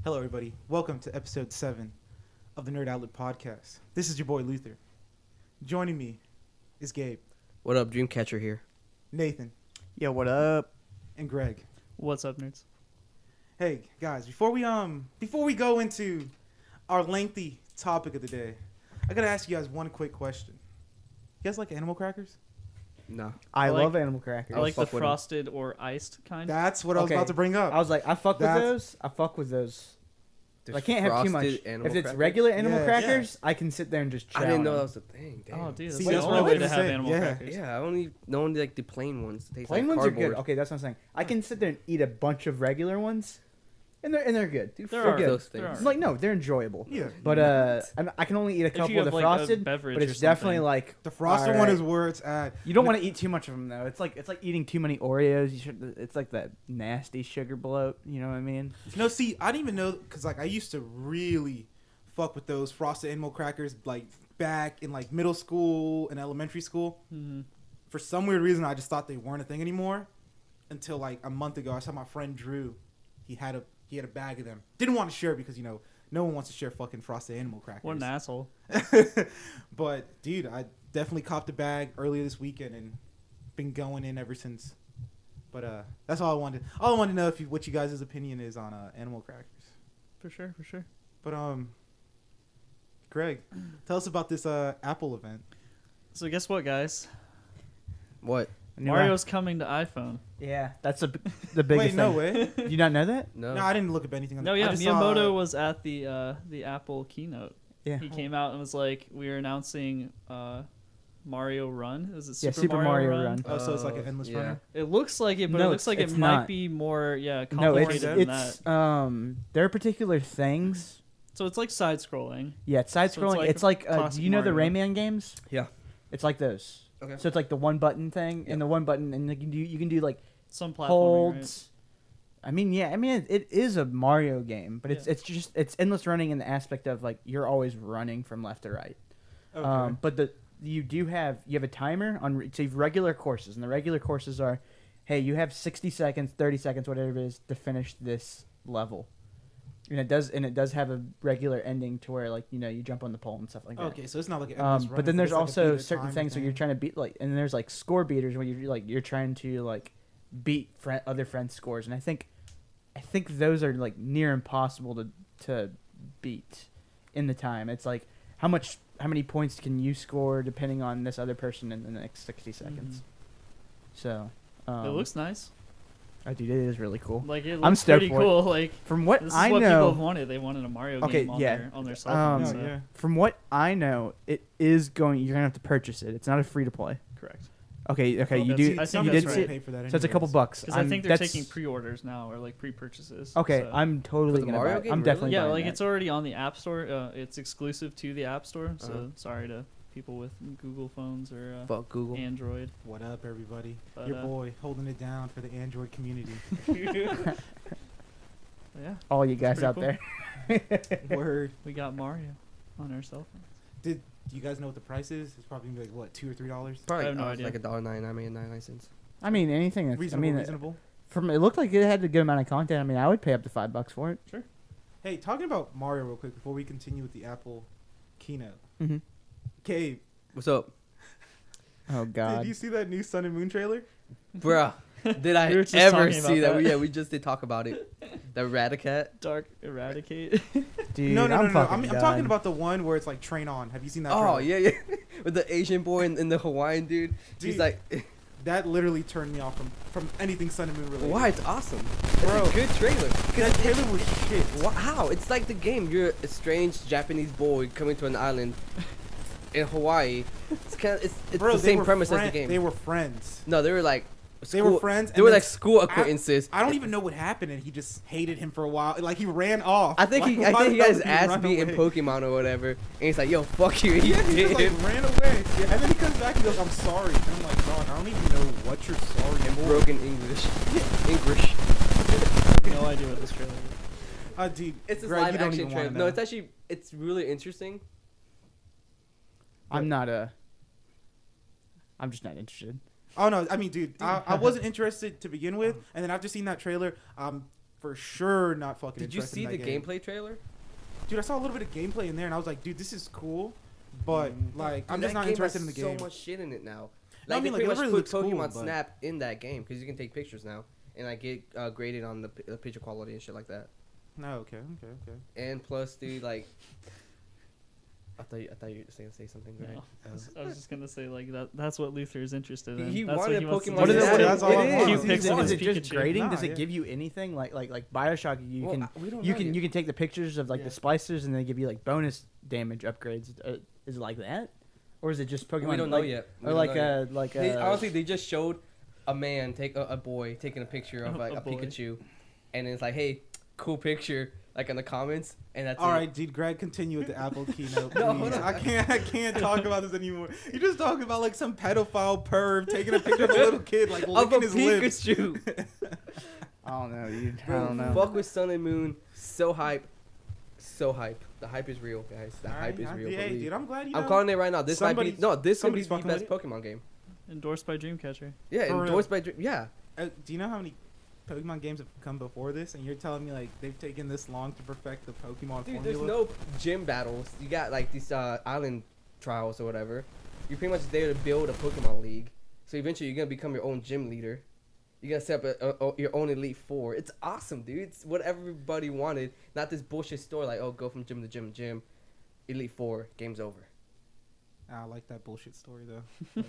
Hello, everybody. Welcome to episode 7 of the Nerd Outlet Podcast. This is your boy, Luther. Joining me is Gabe. What up, Dreamcatcher here? Nathan. Yo, what up? And Greg. What's up, nerds? Hey, guys, before we go into our lengthy topic of the day, I gotta ask you guys one quick question. You guys like animal crackers? No. I like- love animal crackers. I like the fuck with 'em. frosted or iced kind. That's what I was about to bring up. I was like, I fuck with That's- those. I fuck with those. There's I can't have too much. frosted animal If it's crackers? regular animal Yeah. crackers, I can sit there and just chow I didn't on know them. that was a thing. Damn. Oh, dude, that's See, the that's what I only way was to have saying, animal yeah. crackers. Yeah, I only like the plain ones. That taste Plain like ones are cardboard. good. Okay, that's what I'm saying. I can sit there and eat a bunch of regular ones, and they're good. Dude, There fuck are- those there things. are. Like no, they're enjoyable. Yeah. But I can only eat a If couple you of the have, like, a frosted. beverage But or it's definitely something. like The frosted one alright. is where it's at. You don't want to eat too much of them though. It's like eating too many Oreos. It's like that nasty sugar bloat. You know what I mean? No, see, I didn't even know, because like I used to really fuck with those frosted animal crackers like back in like middle school and elementary school. Mm-hmm. For some weird reason, I just thought they weren't a thing anymore. Until like a month ago, I saw my friend Drew. He had a bag of them. Didn't want to share because no one wants to share fucking frosted animal crackers. What an asshole. But dude, I definitely copped a bag earlier this weekend and been going in ever since. But that's all I wanted. All I wanted to know what you guys' opinion is on animal crackers. For sure. But Greg, tell us about this Apple event. So guess what, guys? What? Mario's coming to iPhone. Yeah, that's the biggest Wait, thing. no way. Do you not know that? No. No, I didn't look up anything on No, that. yeah, I just Miyamoto saw, was at the Apple keynote. Yeah. He came out and was like, "We're announcing Mario Run. Is it Yeah, Super, Mario Run? Oh, so it's like an endless yeah. runner. It looks like it, but No, it looks like it it's might not. be more No, complicated than that. there are particular things. So it's like side scrolling. Yeah, it's side So scrolling. it's like It's like, classic do you know the Mario. Rayman games? Yeah. It's like those. Okay. So it's like the one button thing, and the one button, and you can do like Some platforming. holds. I mean, it is a Mario game, but Yeah. it's endless running in the aspect of like you're always running from left to right. Okay. But you have a timer on so you have regular courses, and the regular courses are, hey, you have 60 seconds, 30 seconds, whatever it is, to finish this level. And it does have a regular ending to where like you jump on the pole and stuff like that. Okay, so it's not like an endless runner. But then it's there's like a also beat a certain time things where thing. you're trying to beat and there's like score beaters where you're trying to like beat other friends' scores, and I think those are like near impossible to beat in the time. It's like how many points can you score depending on this other person in the next 60 seconds. So It looks nice. oh, dude, it is really cool. Like it I'm looks stoked pretty for it. cool. Like From what this is I what people have know, wanted. They wanted a Mario Okay, game on yeah. their cell phone. Oh, so. yeah. from what I know, you're gonna have to purchase it. It's not a free to play. Correct. Okay, you that's- do. I think You that's did right. see it. Pay for that So it's a couple anyways. bucks. Because I think they're that's- taking pre-orders now or like pre-purchases. Okay, so. I'm totally For the gonna Mario buy it. game, I'm really? definitely Yeah, buying like that. it's already on the App Store. It's exclusive to the App Store. So Uh-huh. sorry to people with Google phones or Fuck Google. Android. What up, everybody? But, Your boy holding it down for the Android community. Yeah, all you guys pretty out cool. there. Word. we got Mario on our cell phones. Do you guys know what the price is? It's probably gonna be like what, $2 or $3? Probably I have no it's idea. like $1.99, maybe 99¢. I mean, anything that's. Reasonable, reasonable. From it looked like it had a good amount of content. I mean, I would pay up to $5 for it. Hey, talking about Mario real quick before we continue with the Apple keynote. Mm-hmm. Gabe, What's up, Oh did God. you see that new Sun and Moon trailer? bruh? Did I We were just ever talking see about that? that. We just did talk about it. The Radicat. Dark Eradicate. Dude, No. I'm fucking I'm done. talking about the one where it's like Train On. Have you seen that? Oh trailer? yeah. With the Asian boy and the Hawaiian dude. He's Dude, like, That literally turned me off from anything Sun and Moon related. why? It's awesome. Bro. It's a good trailer. That trailer was shit. How? It's like the game. You're a strange Japanese boy coming to an island in Hawaii. It's Bro, the they same were premise as the friend- game. They were friends. No, they were like They were friends. They and were then like school acquaintances. I don't even know what happened, and he just hated him for a while. Like he ran off. I think Like, he why got the hell his did he ass run beat in away? Pokemon or whatever, and he's like, "Yo, fuck you." And Yeah, he hit just him like ran away. Yeah, and then he comes back and goes, "I'm sorry." And I'm like, "Dog, I don't even know what you're sorry in for." broken English. English. I have no idea what this trailer is. Dude, Greg, It's a you live don't action even trailer. wanna No, know. it's really interesting. I'm just not interested. Oh no, I mean, dude, I wasn't interested to begin with, and then after seeing that trailer, for sure not fucking Did you interested see in the that game. gameplay trailer? Dude, I saw a little bit of gameplay in there, and I was like, dude, this is cool, but like, I'm Dude, just that not game interested in has the game. so much shit in it now. No, I Like, mean, they like, it pretty really much looks put cool, Pokemon but- Snap in that game because you can take pictures now and like get graded on the picture quality and shit like that. No, okay. And plus, dude, like, I thought you were just gonna say something, right? No. I was just gonna say like that's what Luther is interested in. He That's wanted what he wants to Pokemon do. What is Snap. it? That's all I want. Is Cute pixels is of it just Pikachu. grading? Nah, Does it yeah. give you anything like Bioshock? You Well, can we don't you know can yet. you can take the pictures of like Yeah. the splicers and they give you like bonus damage upgrades. Is it like that, or is it just Pokemon? We don't know like, yet. We Or don't like know yet. like Honestly, they just showed a man take a boy taking a picture of like A a boy. Pikachu, and it's like, hey, cool picture, like in the comments, and that's All it. right, dude, Greg, continue with the Apple keynote. No, please. hold on. I can't talk about this anymore. You're just talking about like some pedophile perv taking a picture of a little kid like Of licking a his lips. Pikachu. I don't know, dude. I Bro, don't know. Fuck with Sun and Moon. So hype. So hype. The hype is real, guys. The All hype right, is real. Yeah, believe. dude, I'm glad you. I'm know. calling it right now. This might be somebody's- this could be somebody's the fucking best with Pokemon game. Endorsed by Dreamcatcher. Yeah, For endorsed by yeah. Do you know how many Pokemon games have come before this? And you're telling me like they've taken this long to perfect the Pokemon Dude, formula? there's no gym battles. You got like these island trials or whatever. You're pretty much there to build a Pokemon league. So eventually you're gonna become your own gym leader. You're gonna set up your own Elite Four. It's awesome, dude. It's what everybody wanted. Not this bullshit story like, oh, go from gym to gym to gym. Elite Four, game's over. I like that bullshit story though.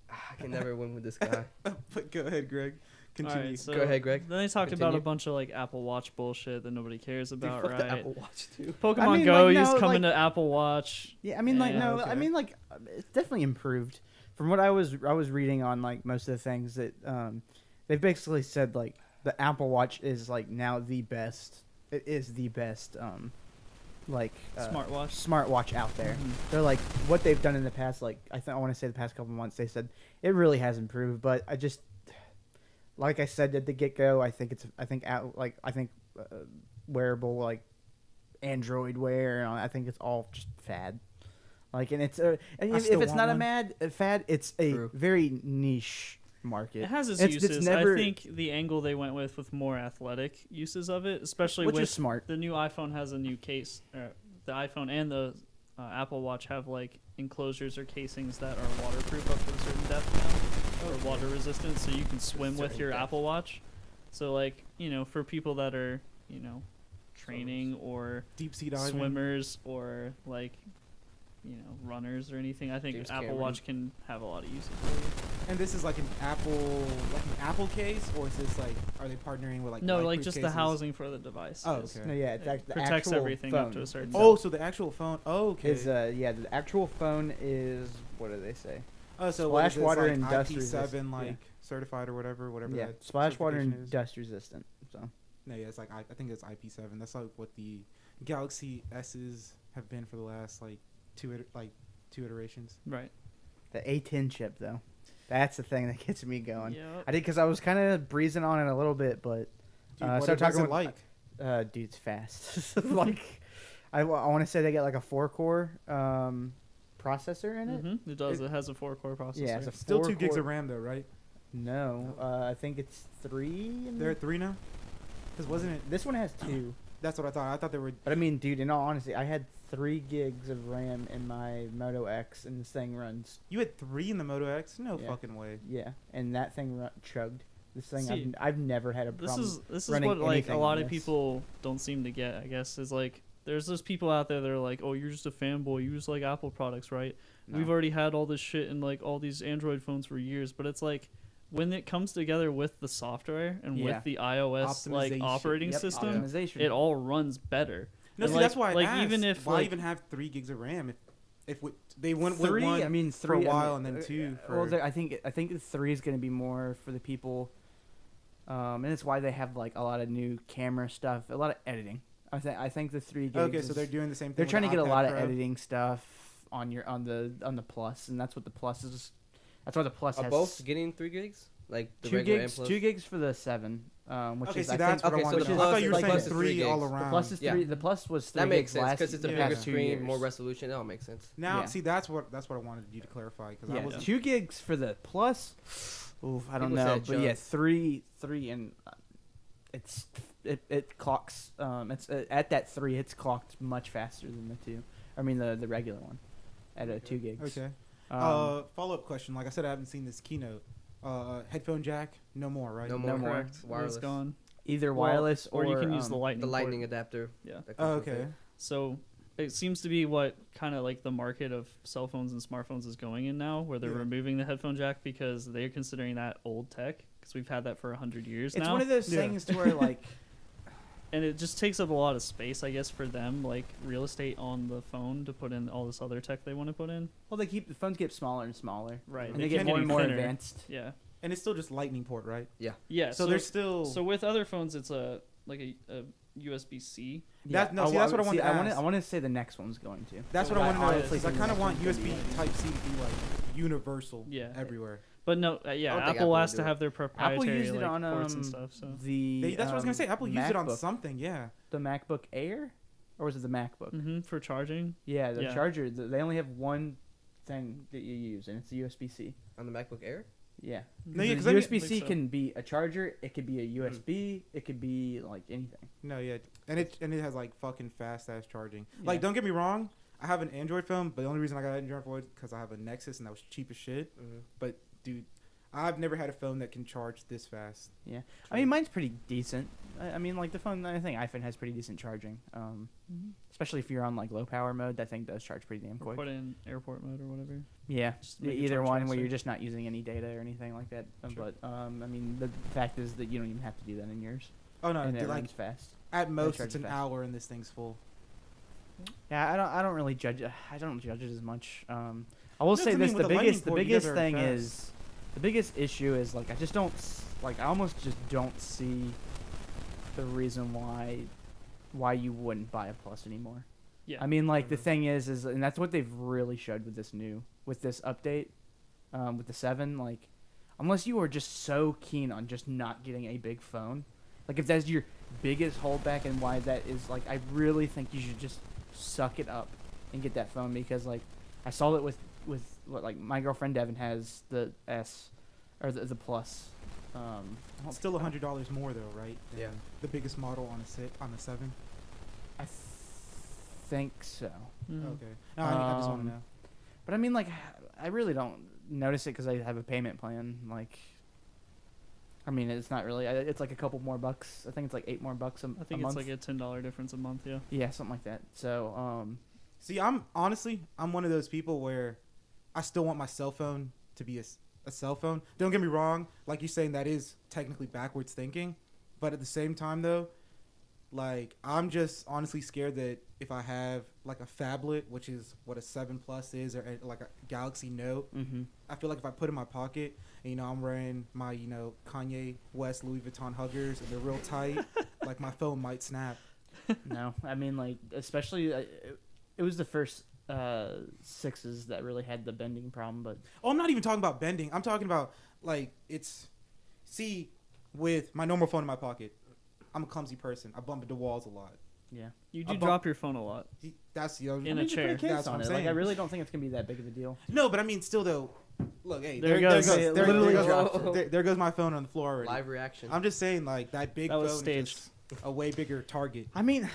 I can never win with this guy. But go ahead, Greg. Continue. Alright, so Go ahead, Greg. Then they talked about Continue. a bunch of like Apple Watch bullshit that nobody cares Dude, about, fuck the right? Apple Watch, too. Pokemon I mean, Go like, is no, coming like- to Apple Watch. Yeah, I mean, like Yeah, no, okay. I mean, like it's definitely improved from what I was reading on like most of the things that they've basically said like the Apple Watch is like now the best. It is the best Smartwatch. smartwatch out there. Mhm. They're like what they've done in the past. Like I want to say the past couple months, they said it really has improved. But I just like I said at the get go, I think wearable like Android wear. I think it's all just fad. Like, and it's and I if still it's want not one. a fad, it's a True. very niche market. It has its It's uses. never- I think the angle they went with more athletic uses of it, especially which with is smart. the new iPhone has a new case. The iPhone and the Apple Watch have like enclosures or casings that are waterproof up to a certain depth now, or water resistant, so you can swim with Certain your depth. Apple Watch. So like for people that are training or Deep sea diving. swimmers or like runners or anything, I think James Apple Cameron. Watch can have a lot of uses for you. And this is like an Apple case, or is this like, are they partnering with like? No, like lightproof just the cases? housing for the device. Oh, is- okay. No, yeah, it's It the protects actual everything phone up to a certain Oh, depth. so the actual phone. Oh, okay. is the actual phone is what do they say? Oh, so what is Splash this, water like and dust resistant, IP7 like yeah. certified or whatever Yeah, that splash water certification and is. dust resistant. So No, yeah, it's like I think it's IP7. That's like what the Galaxy S's have been for the last like two iterations. Right. the A10 chip though, that's the thing that gets me going. Yep. I did because I was kind of breezing on it a little bit, but Dude, so what it talking was it with- like? dude, it's fast. Like I want to say they got like a 4-core processor in it. Mm-hmm. It does. It has a 4-core processor. Yeah, it's a Still 2 gigs 4-core of RAM though, right? No, I think it's 3. In They're at 3 now. Because wasn't it? This one has 2. That's what I thought. I thought they were. But I mean, dude, in all honesty, I had 3 gigs of RAM in my Moto X, and this thing runs. You had 3 in the Moto X? No Yeah. fucking way. Yeah, and that thing chugged. This thing, See, I've never had a This problem. is running what like a anything lot on of this. people don't seem to get. I guess is like there's those people out there that are like, oh, you're just a fanboy. You just like Apple products, right? No. We've already had all this shit in like all these Android phones for years, but it's like when it comes together with the software and Yeah. with the iOS like Optimization. operating Yep, system, optimization. it all runs better. No, And, see, like- that's why I like, asked. even if, why like- even have 3 gigs of RAM if they went 3. with one I mean, for a 3 while and then 2 for. Well, I think 3 is going to be more for the people, and it's why they have like a lot of new camera stuff, a lot of editing. I think the 3 gigs. okay, so is- they're doing the same thing. they're with trying to the get a iPad lot of Pro. editing stuff on the Plus, and that's what the Plus is. That's why the Plus Are has both getting 3 gigs? Like the 2 regular gigs. and plus? 2 gigs for the 7, which Okay, is see, I that's think, what I okay, so wanted the to know. plus I thought you were is- saying plus is 3 3 all gigs. around. the Plus is Yeah. 3. The Plus was 3 That makes gigs sense last because it's a year. bigger last 2 screen, years. more resolution. That all makes sense. Now, Yeah. see, that's what I wanted you to clarify because I Yeah, wasn't. 2 gigs for the Plus. Oof, I don't People know, said but yeah, chug. 3 and it's it clocks. It's at that 3. It's clocked much faster than the 2. I mean the regular one, at 2 gigs. Okay. Follow up question. Like I said, I haven't seen this keynote. Headphone jack, no more, right? No more. Correct. Wireless. It's gone. Either Well, wireless or you can use the The lightning. lightning port. adapter. Yeah. that Oh, comes with okay. it. So it seems to be what kind of like the market of cell phones and smartphones is going in now, where they're Yeah. removing the headphone jack because they're considering that old tech, because we've had that for 100 years It's now. one of those Yeah. things to where like And it just takes up a lot of space, I guess, for them, like real estate on the phone to put in all this other tech they want to put in. well the phones get smaller and smaller. Right. And they get more and more advanced. Yeah. And it's still just lightning port, right? Yeah. So there's still. So with other phones, it's a USB-C. That- no, see, that's what I wanted to ask. I want to say the next one's going to. That's what I I want to know. honestly Because I think kind the of next want one's gonna USB be Type C to be like universal Yeah. everywhere. But no, I yeah, don't think Apple Apple has would to do have their proprietary used it like, on, ports and stuff. So The That's what I was gonna say. Apple used it on MacBook. something, yeah. The MacBook Air, or was it the MacBook? for charging. Yeah, the Yeah. charger. They only have one thing that you use, and it's the USB-C. On the MacBook Air. Yeah. No, yeah, The 'cause I mean- USB-C Think so. can be a charger. It could be a USB. It could be like anything. No, yeah, and it has like fucking fast ass charging. Yeah. Like, don't get me wrong, I have an Android phone, but the only reason I got an Android phone was because I have a Nexus and that was cheap as shit. Mm-hmm. But dude, I've never had a phone that can charge this fast. Yeah. I mean, mine's pretty decent. I mean, like the phone. I think iPhone has pretty decent charging. Especially if you're on like low power mode, that thing does charge pretty damn Or quick. put in airport mode or whatever. Yeah, Just to make it either charge one where faster. you're just not using any data or anything like that. Sure. But I mean, the fact is that you don't even have to do that in yours, Oh no, and dude, it like runs fast. at most charges it's an fast. hour and this thing's full. Yeah, I don't really judge. I don't judge it as much. I will No, say 'cause I this: mean, the with a lightning biggest port, you guys are thing fast. is the biggest issue is like I just don't like I almost just don't see the reason why you wouldn't buy a Plus anymore. Yeah. I mean, like the thing is, and that's what they've really showed with this update, with the 7. Like, unless you are just so keen on just not getting a big phone, like if that's your biggest holdback and why that is, like, I really think you should just suck it up and get that phone because, like, I saw it with what, like my girlfriend Devin has the S or the Plus. I don't It's still $100 more though, right? than Yeah. The biggest model on a 7. I think so. Mhm. Okay. No, I just want to know. But I mean, like, I really don't notice it because I have a payment plan. Like, I mean, it's not really. It's like a couple more bucks. I think it's like $8 more a I think a it's month. like a $10 difference a month. Yeah. Yeah, something like that. So, See, I'm one of those people where I still want my cell phone to be a cell phone. Don't get me wrong, like you're saying, that is technically backwards thinking, but at the same time though, like I'm just honestly scared that if I have like a phablet, which is what a 7 Plus is, or like a Galaxy Note, I feel like if I put it in my pocket and I'm wearing my Kanye West Louis Vuitton huggers and they're real tight, like my phone might snap. no, I mean, like, especially it was the first 6s that really had the bending problem. But Oh, I'm not even talking about bending. I'm talking about like with my normal phone in my pocket, I'm a clumsy person. I bump into walls a lot. yeah, You I do bu- drop your phone a lot. That's In I a mean, you put chair. a case That's what on I'm it. Like, I saying. really don't think it's gonna be that big of a deal. No, but I mean, still though. Look, hey, There it goes. It there, literally there dropped goes, there goes my phone on the floor already. Live reaction. I'm just saying, like that big That phone was is staged. just a way bigger target. I mean,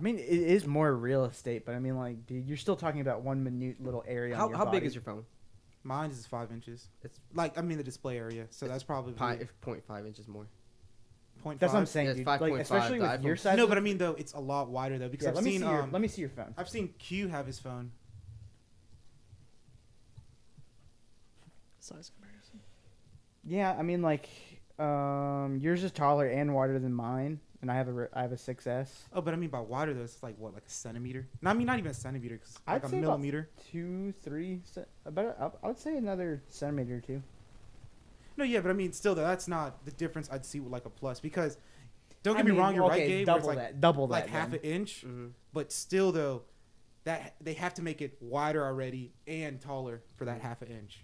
it is more real estate, but I mean, like, dude, you're still talking about one minute little area. on your how big body. is your phone? Mine is 5 inches. It's Like the display area, so that's probably 0.5 inches more. 0.5. That's what I'm saying, Yeah, it's dude. 5.5. Like, especially The with your iPhone- size. No, of- but I mean though, it's a lot wider though because yeah, I've let me seen see your phone. I've seen Q have his phone. Size comparison. Yeah, I mean, like, yours is taller and wider than mine, and I have a 6S. Oh, but I mean by wider though, it's like what, like a centimeter? No, I mean not even a centimeter, cause I'd like a say about millimeter. 2, 3, about I would say another centimeter or 2. No, yeah, but I mean still though, that's not the difference I'd see with like a Plus because don't get me wrong, you're right, Gabe. where it's like double like that, half then. an inch, Mm-hmm. but still though, that they have to make it wider already and taller for that half an inch.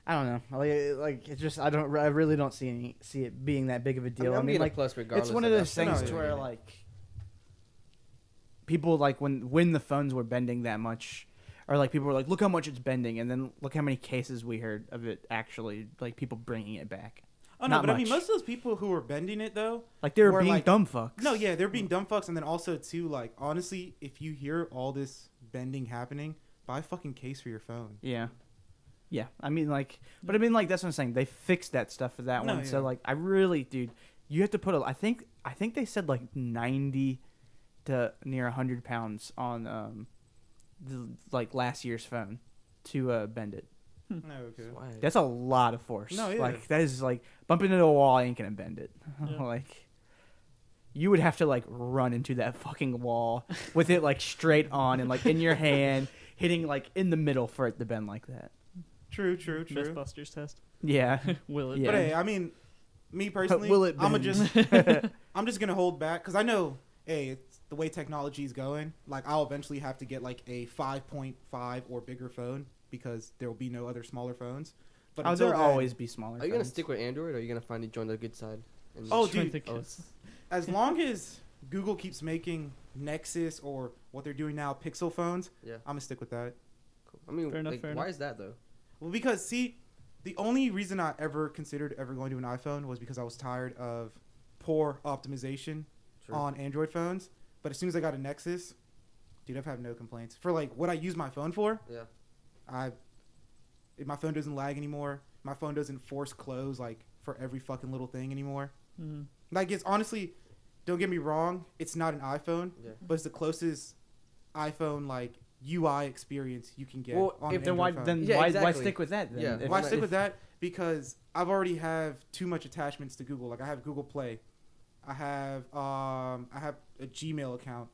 I don't know. Like it's just I really don't see it being that big of a deal. I I'm mean, getting like, a Plus regardless. it's one of those that. things No, to yeah, where yeah. like people like when the phones were bending that much, or like people were like, look how much it's bending, and then look how many cases we heard of it actually like people bringing it back. Oh no, Not but I mean, much. most of those people who were bending it though, Like they were or, being like- dumb fucks. no, yeah, they're being dumb fucks, and then also too, like honestly, if you hear all this bending happening, buy a fucking case for your phone. Yeah. Yeah. I mean, like, but I mean, like, that's what I'm saying. They fixed that stuff for that No, one. yeah. So, like, I really, dude, you have to put I think they said like 90 to near 100 pounds on like last year's phone to bend it. No, okay. Swag. That's a lot of force. No, yeah. Like, that is like bumping into a wall ain't gonna bend it. Yeah. Like, you would have to like run into that fucking wall with it like straight on and like in your hand, hitting like in the middle for it to bend like that. True. Mythbusters test. Yeah. Will it? Yeah. But hey, I mean, me personally, Will it I'm bend? just gonna hold back because I know, hey, it's the way technology is going. Like, I'll eventually have to get like a 5.5 or bigger phone because there will be no other smaller phones. But Oh, until there'll then, always be smaller. Are you gonna phones. stick with Android, or are you gonna finally join the good side? And Oh, Trying dude. to think Oh, it's- as long as Google keeps making Nexus or what they're doing now, Pixel phones, yeah. I'm gonna stick with that. Cool. I mean, Fair enough, like, fair why enough. is that though? Well, because see, the only reason I ever considered ever going to an iPhone was because I was tired of poor optimization Sure. on Android phones. But as soon as I got a Nexus, dude, I've had no complaints. For like what I use my phone for, Yeah. my phone doesn't lag anymore. My phone doesn't force close like for every fucking little thing anymore. Mhm. Like, it's honestly, don't get me wrong, it's not an iPhone, Yeah. but it's the closest iPhone like UI experience you can get. Well, on if an Then Android why phone. then Yeah, why exactly. stick with that then? Yeah. If- Why stick if- with that? Because I've already have too much attachments to Google. Like, I have Google Play, I have a Gmail account.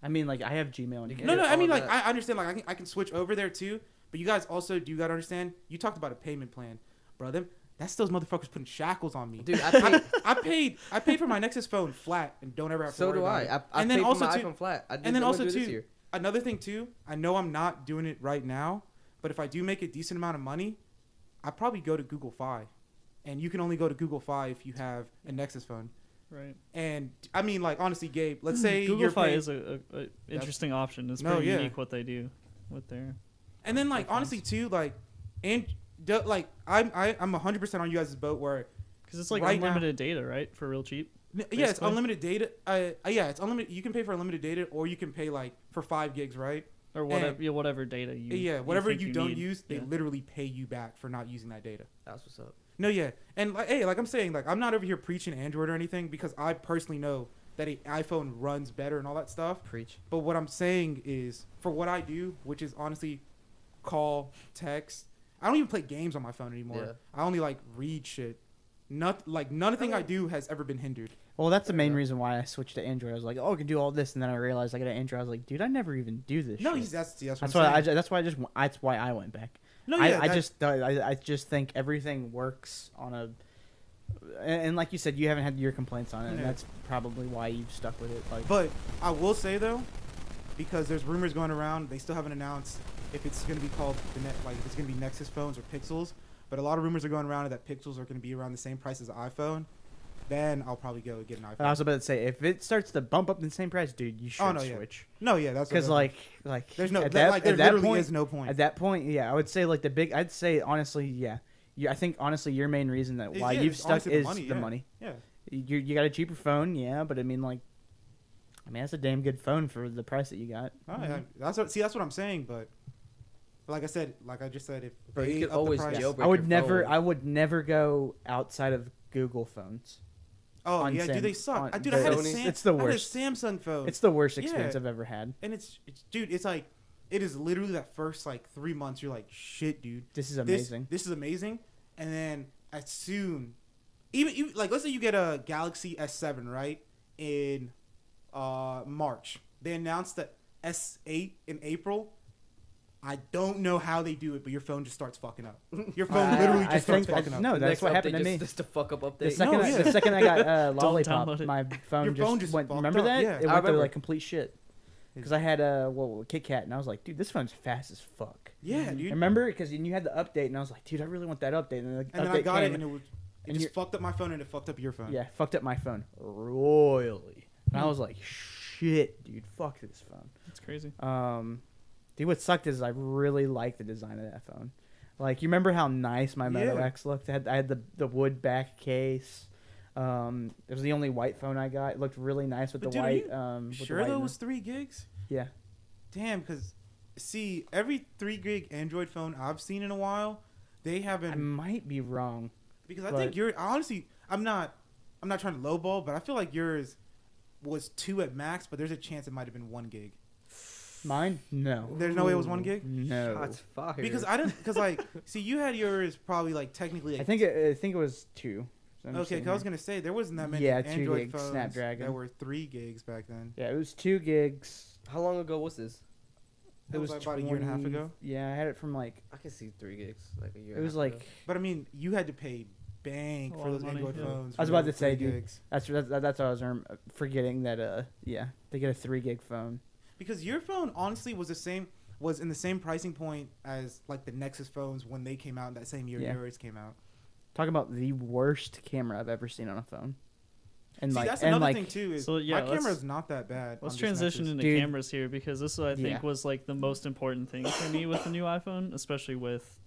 I mean, like, I have Gmail and You here. No, I all mean, like, that. I understand. Like, I can switch over there too. But you guys also do gotta understand. You talked about a payment plan, brother. That's those motherfuckers putting shackles on me. Dude, I paid. I paid for my Nexus phone flat and don't ever have to So worry do about I. it. I And then paid also for my too- iPhone flat. I did, and then I'm also gonna do it this too, year. another thing too, I know I'm not doing it right now, but if I do make a decent amount of money, I probably go to Google Fi, and you can only go to Google Fi if you have a Nexus phone. Right. And I mean, like, honestly, Gabe, let's say Google you're Fi paying, is a interesting option. It's No, pretty yeah. unique what they do with their. and then like Headphones. honestly too, like, and like I'm 100% on you guys' boat where Because it's like Right now- unlimited data, right? For real cheap. yeah, it's Basically. unlimited data. Yeah, it's unlimited. You can pay for unlimited data, or you can pay like for 5 gigs, right? Or whatever, whatever data you. Yeah, whatever think you don't need. use, they Yeah. literally pay you back for not using that data. That's what's up. No, yeah, and like, hey, like I'm saying, like I'm not over here preaching Android or anything because I personally know that an iPhone runs better and all that stuff. Preach. But what I'm saying is, for what I do, which is honestly call, text, I don't even play games on my phone anymore. Yeah. I only like read shit. Nothing I do has ever been hindered. Well, that's the Fair main enough. reason why I switched to Android. I was like, oh, I can do all this, and then I realized I got an Android. I was like, dude, I never even do this. No, shit. that's what That's I'm why saying. that's why I went back. No, yeah, I just think everything works on a, and like you said, you haven't had your complaints on it, and Yeah. that's probably why you've stuck with it. Like, But I will say though, because there's rumors going around, they still haven't announced if it's going to be called if it's going to be Nexus phones or Pixels. But a lot of rumors are going around that Pixels are going to be around the same price as an iPhone. Then I'll probably go get an iPhone. I was about to say, if it starts to bump up in the same price, dude, you should no, yeah. switch. No, yeah, that's Because what like there's no at there at that literally point, is no point. At that point, yeah, I would say like I'd say honestly, yeah. I think honestly, your main reason that why Yeah, you've it's stuck honestly the is money, the yeah. money. Yeah. You got a cheaper phone, yeah, but I mean that's a damn good phone for the price that you got. Oh, yeah. That's what I'm saying. But like I just said, if Bro, you they could up the always price- jailbreak I would your never phone. I would never go outside of Google phones. Oh on yeah, Sam- dude, they suck. on Dude, I had a Sony. It's the I had a worst. Samsung phone. It's the worst experience Yeah. I've ever had. And it's dude, it's like it is literally that first like 3 months you're like, shit, dude. This is amazing. This is amazing. And then as soon even like let's say you get a Galaxy S7, right? In March. They announced the S8 in April. I don't know how they do it, but your phone just starts fucking up. Your phone literally just starts fucking up. No, The that's next what happened update to me. Just to fuck up update. The second, No, yeah. the second I got Don't Lollipop, download it. my phone Your phone just went. fucked Remember up, that? yeah. It I went to remember. like complete shit. Because I had Kit Kat, and I was like, dude, this phone's fast as fuck. Yeah, dude. Remember? Because you had the update, and I was like, dude, I really want that update. And the And then update I got came, it and it and just you're- fucked up my phone and it fucked up your phone. yeah, fucked up my phone royally. And I was like, shit, dude, fuck this phone. It's crazy. Dude, what sucked is I really liked the design of that phone. Like, you remember how nice my Moto Yeah. X looked? I had the wood back case. It was the only white phone I got. It looked really nice with But the dude, are white. you With the Sure, white though, in it it. was 3 gigs. Yeah. Damn, because see, every 3 gig Android phone I've seen in a while, they I haven't. might be wrong. Because I but- think honestly, I'm not trying to lowball, but I feel like yours was 2 at max, but there's a chance it might have been 1 gig. Mine? No. There's no way it was 1 gig. No. Shots fired. Because I didn't, because like, see, you had yours probably like technically. Like, I think it was 2. So I'm just okay, saying 'cause I was here. gonna say there wasn't that many Yeah, 2 Android gig phones Snapdragon. that were 3 gigs back then. Yeah, it was 2 gigs. how long ago was this? That was like about a year and a half 20 ago. Yeah, I had it from like, I can see 3 gigs like a year. it was and a half like, But I mean, you had to pay bank A for lot of those money, Android yeah. phones. I was for about the to say, 3 dude. gigs. that's what I was forgetting that, yeah, they get a 3 gig phone. Because your phone honestly was in the same pricing point as like the Nexus phones when they came out that same year Yeah. yours came out. Talk about the worst camera I've ever seen on a phone. And See, like, that's and another like, thing too. Is So, yeah, my let's- camera's not that bad. Let's on this transition Nexus. into Dude. cameras here because this I think Yeah. was like the most important thing for me with the new iPhone, especially with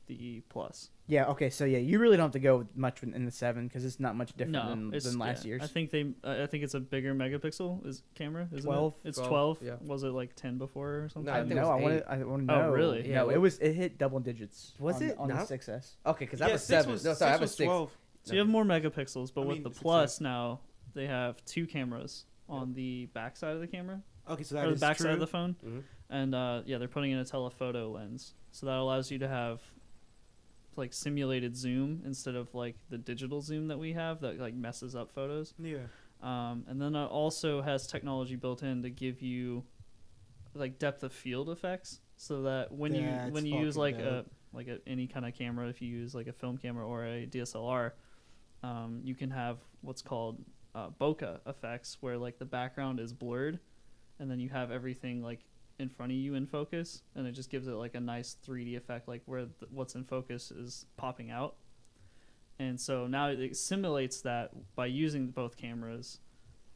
the Plus. yeah, okay, so yeah, you really don't have to go much in the 7 because it's not much different it's than last yeah. year's. I think I think it's a bigger megapixel camera, isn't 12. it? It's 12, 12. yeah. Was it like 10 before or something? No, I think it no, was I want 8. to know. Oh, really? Yeah, No, it hit double digits. Was on, it? on the Not- 6S? Okay, because I have a 6 7. was- No, sorry, I have a was 6. 12. So you have more megapixels, but I with mean, the 6S. Plus now they have 2 cameras on the back side of the camera Okay, so that or is the back true. side of the phone, Mhm. and yeah, they're putting in a telephoto lens, so that allows you to have like simulated zoom instead of like the digital zoom that we have that like messes up photos. Yeah. And then it also has technology built in to give you like depth of field effects, so that when That's you use fucking like any kind of camera, if you use like a film camera or a DSLR, you can have what's called bokeh effects, where like the background is blurred, and then you have everything like in front of you in focus, and it just gives it like a nice 3D effect, like where what's in focus is popping out. And so now it simulates that by using both cameras,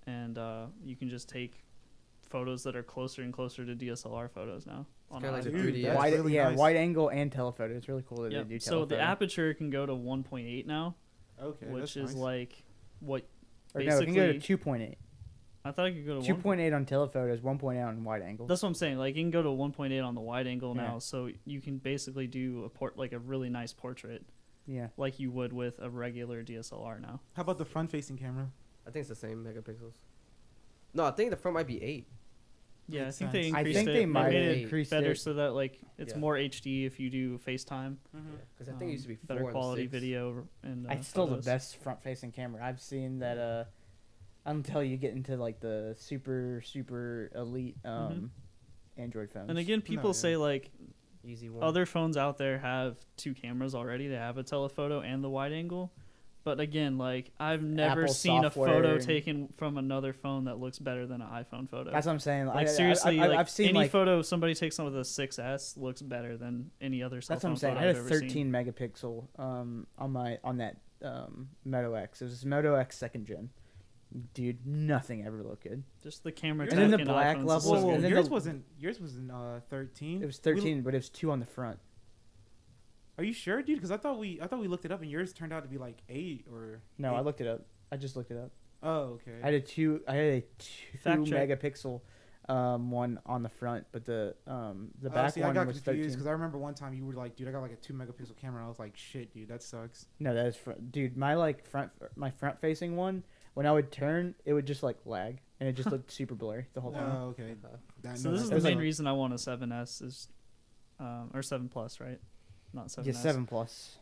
and you can just take photos that are closer and closer to DSLR photos now. On kinda like an the iPhone. 3D. That's Wide, really yeah, nice. wide angle and telephoto. It's really cool that Yep. they do So the telephoto. aperture can go to 1.8 now, Okay. which that's is nice. like what Or no, it can go to basically- 2.8. I thought it could go to 2.8 on telephotos, 1.8 on wide angle. That's what I'm saying. Like you can go to 1.8 on the wide angle Yeah. now, so you can basically do like a really nice portrait, Yeah. like you would with a regular DSLR now. How about the front-facing camera? I think it's the same megapixels. No, I think the front might be 8. Yeah, Makes I think they sense. I increased think it. they might made have it increased better it. so that like it's Yeah. more HD if you do FaceTime. Because I think it used to be 4 better and quality 6. video and It's still the photos. best front-facing camera I've seen. That until you get into like the super elite Android phones. And again, people yeah. say like Easy one. other phones out there have 2 cameras already. They have a telephoto and the wide angle. But again, like I've never Apple seen a software photo and- taken from another phone that looks better than an iPhone photo. that's what I'm saying. Like seriously, I've seen any like photo somebody takes on with a 6S looks better than any other cell that's what phone I'm saying. photo I had I've a ever 13 seen. megapixel on that Moto X. It was Moto X second gen. Dude, nothing ever looked good. Just the camera. And then the tech in black iPhones is level, so Well, good. and then yours the- wasn't. Yours was in 13. It was 13, but it was 2 on the front. Are you sure, dude? Because I thought we looked it up, and yours turned out to be like 8 or. No, 8. I looked it up. I just looked it up. Oh, okay. I had a 2 Fact check. megapixel one on the front, but the back see, I one got was confused 13. because I remember one time you were like, "Dude, I got like a 2 megapixel camera." And I was like, "Shit, dude, that sucks." No, that is dude. My front facing one, when I would turn, it would just like lag, and it just looked super blurry the whole time. Oh, okay. That- So no, this is that the was main sucks. reason I want a 7S is, or 7 Plus, right? Not 7S. Yeah, 7 Plus.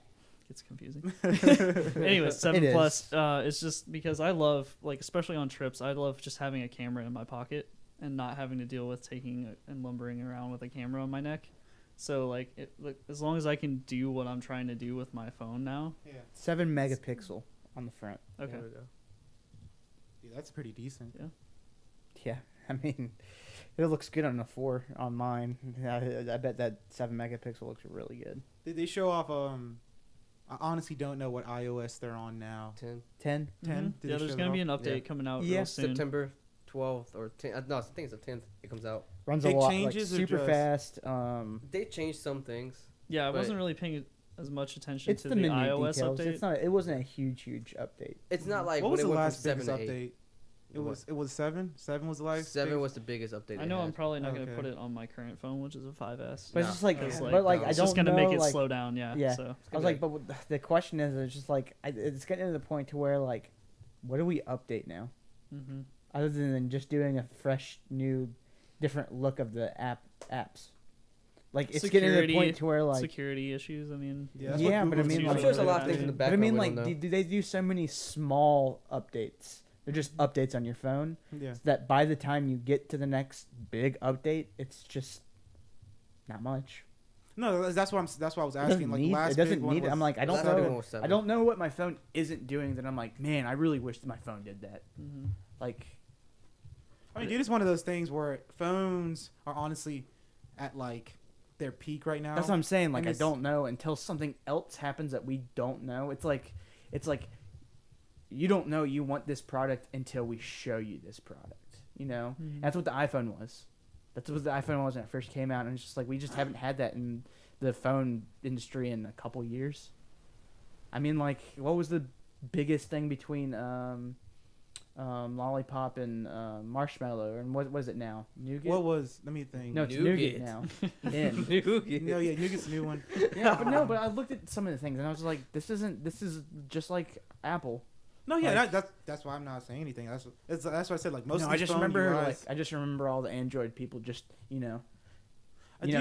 Gets confusing. Anyway, 7 It Plus. It's just because I love, like, especially on trips, I love just having a camera in my pocket and not having to deal with taking and lumbering around with a camera on my neck. So like, as long as I can do what I'm trying to do with my phone now. Yeah. 7 megapixel on the front. Okay. There we go. Dude, that's pretty decent. Yeah, I mean, it looks good on the 4 on mine. I bet that 7 megapixel looks really good. Did they show off? I honestly don't know what iOS they're on now. 10. 10. 10? Mhm. Did Yeah, they there's show gonna that be off? an update Yeah. coming out Yeah, real soon. September 12th or 10th. No, I think it's the 10th. It comes out. Runs Big a lot, changes or like, super just- fast. They changed some things. Yeah, I But- wasn't really paying as much attention It's to the the minute iOS details. update. It's not. It wasn't a huge update. It's not like what when was it the went last from 7 biggest to 8. update? It was 7. 7 was the last. 7 biggest? was the biggest update. I know it I'm had. probably not going to Okay. put it on my current phone, which is a 5S. But No. it's just like, It's but like I it's don't just going to know, make it like, slow down, yeah. Yeah. So I was like, but the question is, it's just like it's getting to the point to where like, what do we update now? hmm Other than just doing a fresh, new, different look of the apps. Like it's getting to the Security- point to where like, security issues. I mean, Yeah, that's Yeah, what but I Google's mean, usually like- I'm sure there's a lot of doing. things in the but I background. mean, we like, don't know. do they do so many small updates? They're just updates on your phone. Yeah. That by the time you get to the next big update, it's just not much. No, that's why I was It asking. doesn't Like need. the last It doesn't big one need. was, I'm like, I The don't last big one know. was 7. I don't know what my phone isn't doing. That I'm like, man, I really wish my phone did that. hmm Like, I mean, dude, it's one of those things where phones are honestly at like their peak right now. that's what I'm saying. Like, And I it's- don't know until something else happens that we don't know. It's like you don't know you want this product until we show you this product. You know, Mhm. that's what the iPhone was. That's what the iPhone was when it first came out, and it's just like we just haven't had that in the phone industry in a couple years. I mean, like, what was the biggest thing between Lollipop and Marshmallow, and what was it now? Nougat? What was? Let me think. No, it's Nougat. Nougat now. In. No, yeah, Nougat's a new one. Yeah, but I looked at some of the things and I was like, this is just like Apple. No, yeah, Like- that's why I'm not saying anything. That's why I said like most. No, of I these just phone remember UIs I just remember all the Android people just I you know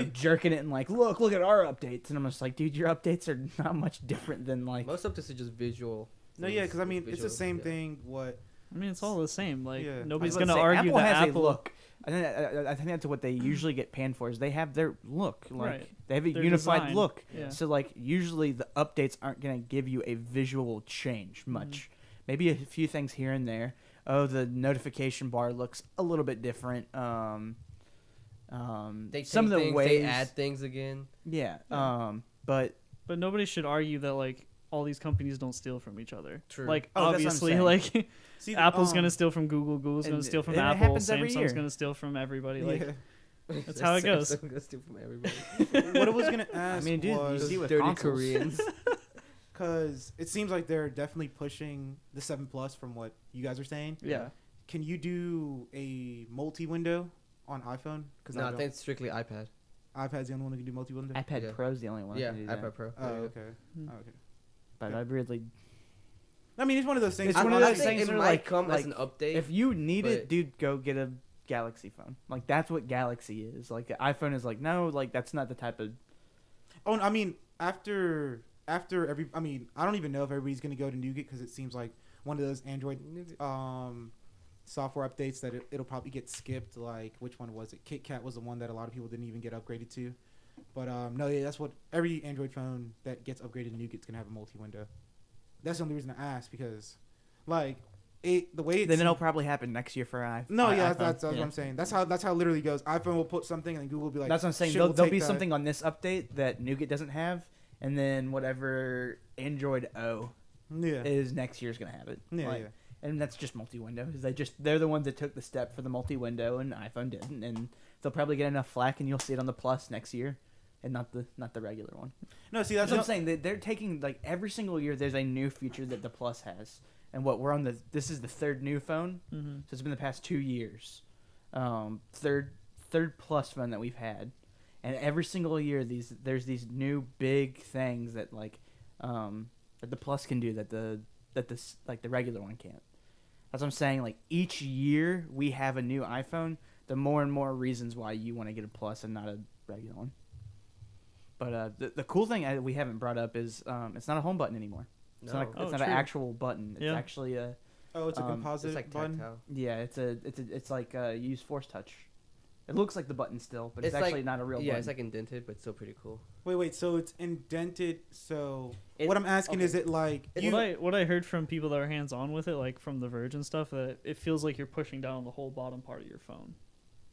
do- jerking it and like look at our updates, and I'm just like, dude, your updates are not much different than like Most of this is just visual. No, yeah, things, because I mean it's the visuals, same yeah. thing. What? I mean, it's all the same. Like, Yeah. nobody's I was going to about say, argue Apple that has Apple. a look. I think that's what they usually get panned for is they have their look. Like Right. they have a Their unified design. look. Yeah. So like usually the updates aren't gonna give you a visual change much. Maybe a few things here and there. Oh, the notification bar looks a little bit different. They some of the things, ways they add things again. Yeah. Yeah. But But nobody should argue that, like, all these companies don't steal from each other. True. Like, Oh, that's what I'm obviously, saying. like, See, Apple's going to steal from Google. Google's going and- to steal from and it Apple. happens every Samsung's year. going to steal from everybody. Like, yeah. That's how it goes. I'm gonna steal from everybody. What I was gonna ask I mean, dude, you was see with dirty consoles. Koreans. because it seems like they're definitely pushing the 7 Plus from what you guys are saying. yeah. Can you do a multi-window on iPhone? Because No, I think it's strictly iPad. iPad's the only one that can do multi-window. iPad Yeah. Pro's the only one. Yeah, that can do that. iPad Pro. Oh, Yeah, yeah. okay. Hmm. Oh, okay. But I really, I mean, it's one of those things. It's I, one of I those think things it where, might like- come as like, an update. if you need it, but- dude, go get a Galaxy phone. Like that's what Galaxy is. Like the iPhone is like no, like that's not the type of. Oh, I mean, after every, I mean, I don't even know if everybody's gonna go to Nougat because it seems like one of those Android software updates that it'll probably get skipped. Like which one was it? KitKat was the one that a lot of people didn't even get upgraded to. But no, yeah, that's what every Android phone that gets upgraded to Nougat's gonna have a multi-window. That's the only reason I asked because, like, the way it's Then it'll probably happen next year for iPhone. no, yeah, iPhone. that's what Yeah. I'm saying. That's how it literally goes. iPhone will put something and then Google will be like, That's what I'm saying. "Shit, There'll, we'll there'll take be that." something on this update that Nougat doesn't have, and then whatever Android O Yeah, is next year's gonna have it. yeah, Like, yeah. And that's just multi-window. Is they're the ones that took the step for the multi-window, and iPhone didn't, and they'll probably get enough flack, and you'll see it on the Plus next year, and not the regular one. No, see, That's that's what I'm saying. They're taking like every single year. There's a new feature that the Plus has, and what we're on this is the third new phone. Mm-hmm. So it's been the past 2 years. Third Plus phone that we've had, and every single year there's these new big things that like that the Plus can do that the regular one can't. That's what I'm saying. Like each year we have a new iPhone, the more and more reasons why you want to get a Plus and not a regular one. But the cool thing we haven't brought up is it's not a home button anymore. It's No. not, Oh, it's not an true. actual button. It's Yeah. actually a Oh, it's a composite It's like button. tactile. yeah. It's like use Force Touch. It looks like the button still, but it's, It's actually like- not a real Yeah, button. it's like indented, but still pretty cool. Wait. So it's indented. So It- what I'm asking okay. is, it like you? What I heard from people that are hands on with it, like from The Verge and stuff, that it feels like you're pushing down the whole bottom part of your phone,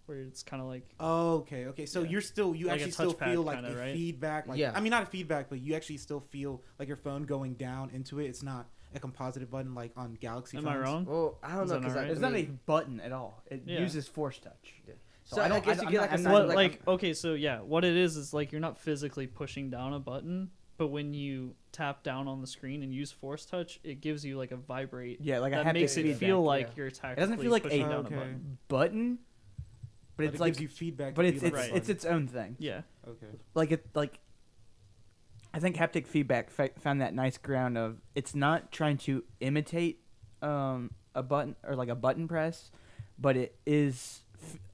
where it's kind of like Oh, okay. So Yeah. you Like a actually still touchpad feel like kinda, a right? feedback. Like, Yeah. I mean, not a feedback, but you actually still feel like your phone going down into it. It's not a composite button like on Galaxy am phones. I wrong? Well, I don't Is know that because alright? it's not a button at all. It Yeah. uses Force Touch. So I guess you get like a I'm size not- of, What okay, so yeah, what it is like you're not physically pushing down a button, but when you tap down on the screen and use force touch, it gives you like a vibrate. Yeah, like a that haptic makes it feedback. feel like yeah. you're It tactically doesn't feel like pushing a down okay. a button. button, but it's it like gives you feedback. but to it's be it's like a it's button. its own thing. Yeah. Okay. Like it like I think haptic feedback found that nice ground of it's not trying to imitate a button or like a button press, but it is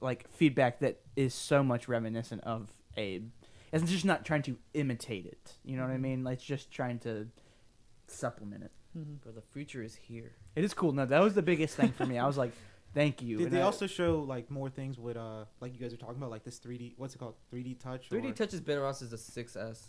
like feedback that is so much reminiscent of a. It's just not trying to imitate it. You know what I mean? Like it's just trying to supplement it. Mm-hmm. But the future is here. It is cool. No, that was the biggest thing for me. I was like, thank you. Did And they I- also show like more things with like you guys are talking about like this 3D? What's it called? 3D touch. 3D or- touch has been around since the 6S.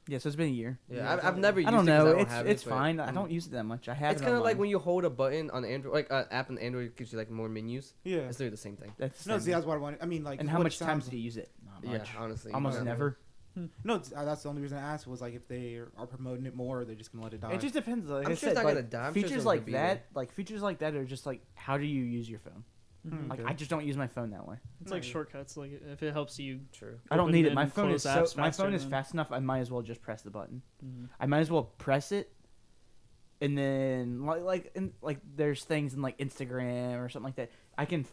Yeah, so it's been a year. Yeah, Yeah, I've never used I don't it 'cause know. I don't It's have it's it, but, fine. I don't use it that much. I have. It's it kind on of like mine. when you hold a button on Android, like an app on Android gives you like more menus. Yeah. It's literally the same thing. That's the No, same see, that's what I wanted. I mean, like. and how what it much times sounds do you use it? Not Yeah, much. honestly. Almost not never. No, that's the only reason I asked was like if they are promoting it more or they're just gonna let it die. It just depends. Like I'm I sure it's said, not like, gonna die. I'm sure it's features gonna like be that, are just like how do you use your phone? Mhm. Like Okay. I just don't use my phone that way. It's like Right. shortcuts. Like if it helps you. True. I don't Open need it. and My phone is close so apps my faster phone is than- fast enough. I might as well just press the button. Mhm. I might as well press it, and then like there's things in like Instagram or something like that. I can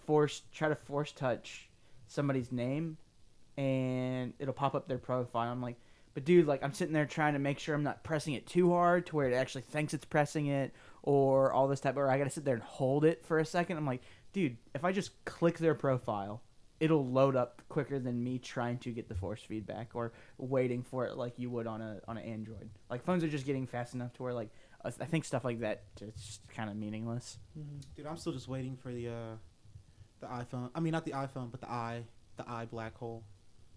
try to force touch somebody's name, and it'll pop up their profile. I'm like, but dude, like I'm sitting there trying to make sure I'm not pressing it too hard to where it actually thinks it's pressing it, or all this type. Or I gotta sit there and hold it for a second. I'm like, dude, if I just click their profile, it'll load up quicker than me trying to get the force feedback or waiting for it like you would on an Android. Like phones are just getting fast enough to where like I think stuff like that it's kind of meaningless. Mhm. Dude, I'm still just waiting for the iPhone. I mean, not the iPhone, but the eye black hole.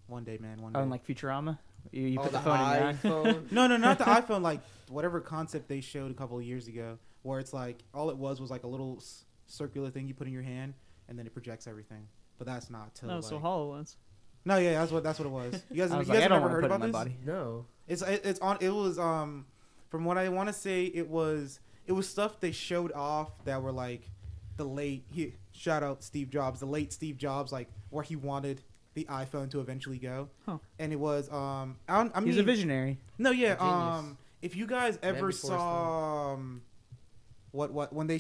One day, man. One day. Oh, and like Futurama, you Oh, put the the phone in your eye. iPhone. No, not the iPhone. Like whatever concept they showed a couple of years ago, where it's like all it was like a little circular thing you put in your hand, and then it projects everything. But that's not till. No, like, so HoloLens. No, yeah, that's what it was. You guys, I was you like, guys I don't never want to heard put it in about my this? body. No. It's on. It was from what I want to say, it was stuff they showed off that were like shout out Steve Jobs, the late Steve Jobs, like where he wanted the iPhone to eventually go. Huh. And it was I mean, He's a visionary. no, yeah. A genius. If you guys Man ever before his saw what when they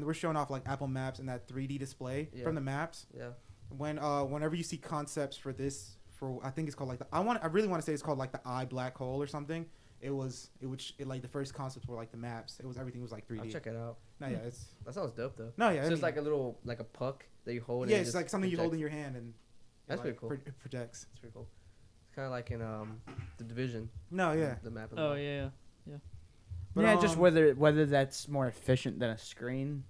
were showing off like Apple Maps and that 3D display Yeah. from the maps, Yeah. whenever you see concepts for this, for I think it's called like I really want to say it's called like the eye black hole or something. It like the first concepts were like the maps. Everything was like 3D. I'll check it out. No, yeah, it's That sounds dope though. no, yeah. So I it's mean, like a little like a puck that you hold. yeah, and it it's just like something you hold in projects. your hand and it, That's like, pretty cool. It projects. It's pretty cool. It's kind of like in the Division. No, yeah. The map. Oh yeah. But, yeah, just whether that's more efficient than a screen.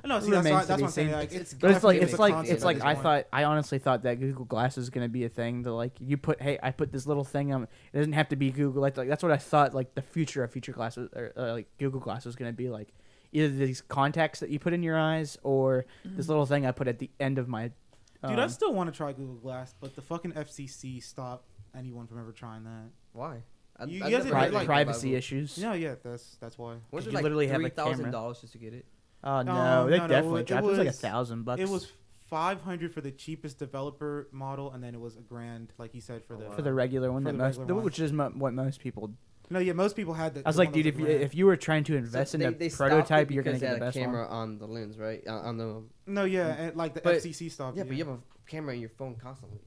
No, see, remains that's to what I'm be saying. seen. Like, It's But it's like definitely it's a like concept it's like at I this point. I honestly thought that Google Glass was gonna be a thing. That like I put this little thing on. It doesn't have to be Google. Like that's what I thought. Like the future of future glasses or like Google Glass was gonna be like either these contacts that you put in your eyes or this little thing I put at the end of my. Dude, I still want to try Google Glass, but the fucking FCC stopped anyone from ever trying that. Why? You I've guys never have heard heard, like, privacy about issues. Yeah, yeah, that's why. Was You it like literally have a $3,000 just to get it? Oh no, No, they no, definitely it dropped. It was like was- $1,000. It was $500 for the cheapest developer model, and then it was $1,000, like you said, for Oh, the. wow. for the regular one For that the most, regular one. which is what most people. No, yeah, most people had the. I was the like, one that dude, was if you were trying to invest So in a they stopped prototype, it you're gonna because get the they best had a one. camera on the lens, right? On the No, yeah, and like the But- FCC stopped. yeah, but you have a camera in your phone constantly.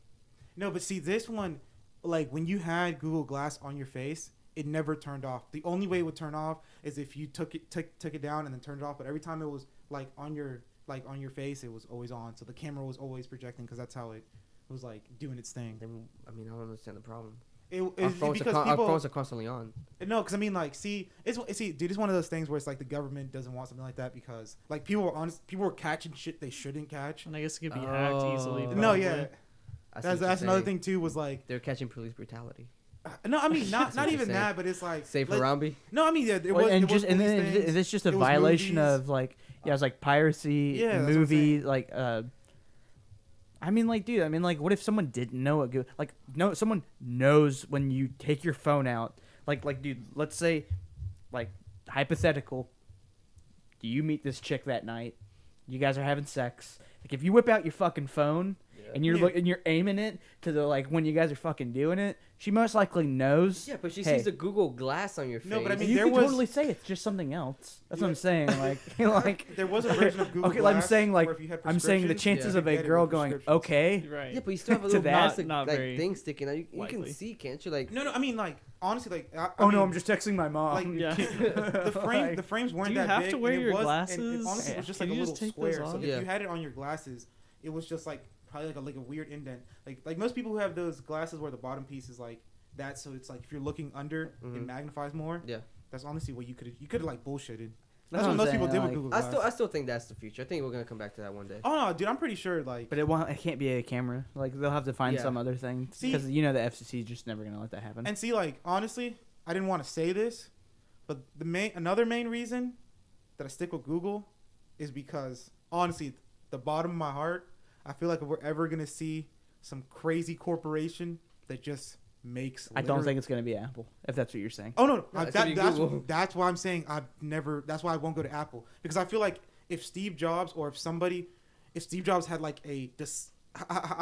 No, but see, this one, like when you had Google Glass on your face, it never turned off. The only way it would turn off is if you took it down and then turned it off. But every time it was like on your face, it was always on. So the camera was always projecting because that's how it was like doing its thing. Then I mean, I don't understand the problem. It's Our phones, because our people. phones are constantly on. No, because I mean, like, dude, it's one of those things where it's like the government doesn't want something like that because like people were catching shit they shouldn't catch. And I guess it could be hacked easily. Oh. No, probably. yeah, I see what that's you're another saying. thing too. Was like, They're catching police brutality. no, I mean not That's what even you're saying. that, but it's like Save like- Harambe. No, I mean yeah, Well, and was then police things. it's just a It was violation movies. of like it was like piracy, Yeah, that's what I'm movie like I mean like dude, I mean like what if someone didn't know it like no someone knows when you take your phone out like dude, let's say like hypothetical you meet this chick that night, you guys are having sex, like if you whip out your fucking phone Yeah. and you're aiming it to the like when you guys are fucking doing it, she most likely knows. Yeah, but she hey, sees the Google Glass on your face. No, but I mean, you there could was totally say it's just something else. That's what Yeah. I'm saying. Like, like there was a version of Google okay, like I'm Glass saying, like where if you had I'm saying the prescriptions, chances you of could a get it girl with going prescriptions. okay. Right. Yeah, but you still have a To little that, plastic not like very thing sticking out. You can likely. see, can't you? Like, No, I mean, like honestly, like I Oh no, mean, I'm just texting my mom. like Yeah. the frames weren't Do you that have big. to wear and it your was, glasses? And it honestly, it was just Can like a you little just take those square. So off? if Yeah. you had it on your glasses, it was just like probably like a weird indent. Like most people who have those glasses where the bottom piece is like that, so it's like if you're looking under, it Mhm. magnifies more. yeah. That's honestly what you could like bullshitted. That's That's what what I'm most people saying, did like- with Google I Glass. still think that's the future. I think we're gonna come back to that one day. Oh no, dude, I'm pretty sure like. But it can't be a camera. Like they'll have to find Yeah. some other thing See- because you know the FCC is just never gonna let that happen. And see, like honestly, I didn't want to say this, but another main reason that I stick with Google is because honestly, the bottom of my heart, I feel like if we're ever gonna see some crazy corporation that just makes, I don't think it's gonna be Apple if that's what you're saying. Oh no, No, it's gonna be Google. that's why I'm saying That's why I won't go to Apple, because I feel like if Steve Jobs had like I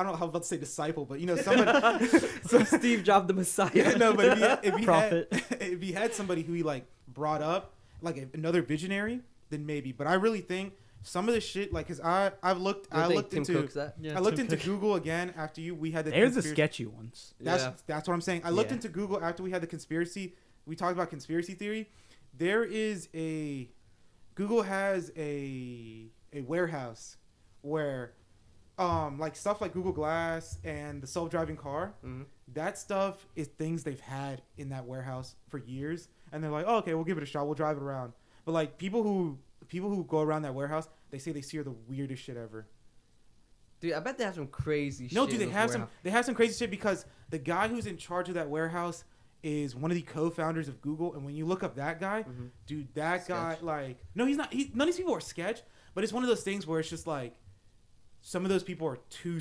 don't know how I'm about to say disciple, but you know somebody. So Steve Jobs, the Messiah. Yeah, no, but if he Prophet. if he had somebody who he like brought up like another visionary, then maybe. But I really think some of the shit, like, cause I looked Tim into Cook's that? Yeah, I looked Tim into Cook. Google again after we had the They're the conspiracy- sketchy ones. That's what I'm saying. I looked Yeah. into Google after we had the conspiracy. We talked about conspiracy theory. There is Google has a warehouse where like stuff like Google Glass and the self-driving car, Mhm. that stuff is things they've had in that warehouse for years, and they're like, oh, okay, we'll give it a shot, we'll drive it around. But like people who go around that warehouse, they say they see the weirdest shit ever. Dude, I bet they have some crazy shit. No, dude, in they those have warehouse. they have some crazy shit, because the guy who's in charge of that warehouse is one of the co-founders of Google, and when you look up that guy, Mhm. dude, that guy, Sketch. like, no, he's not. None of these people are sketch, but it's one of those things where it's just like, some of those people are too,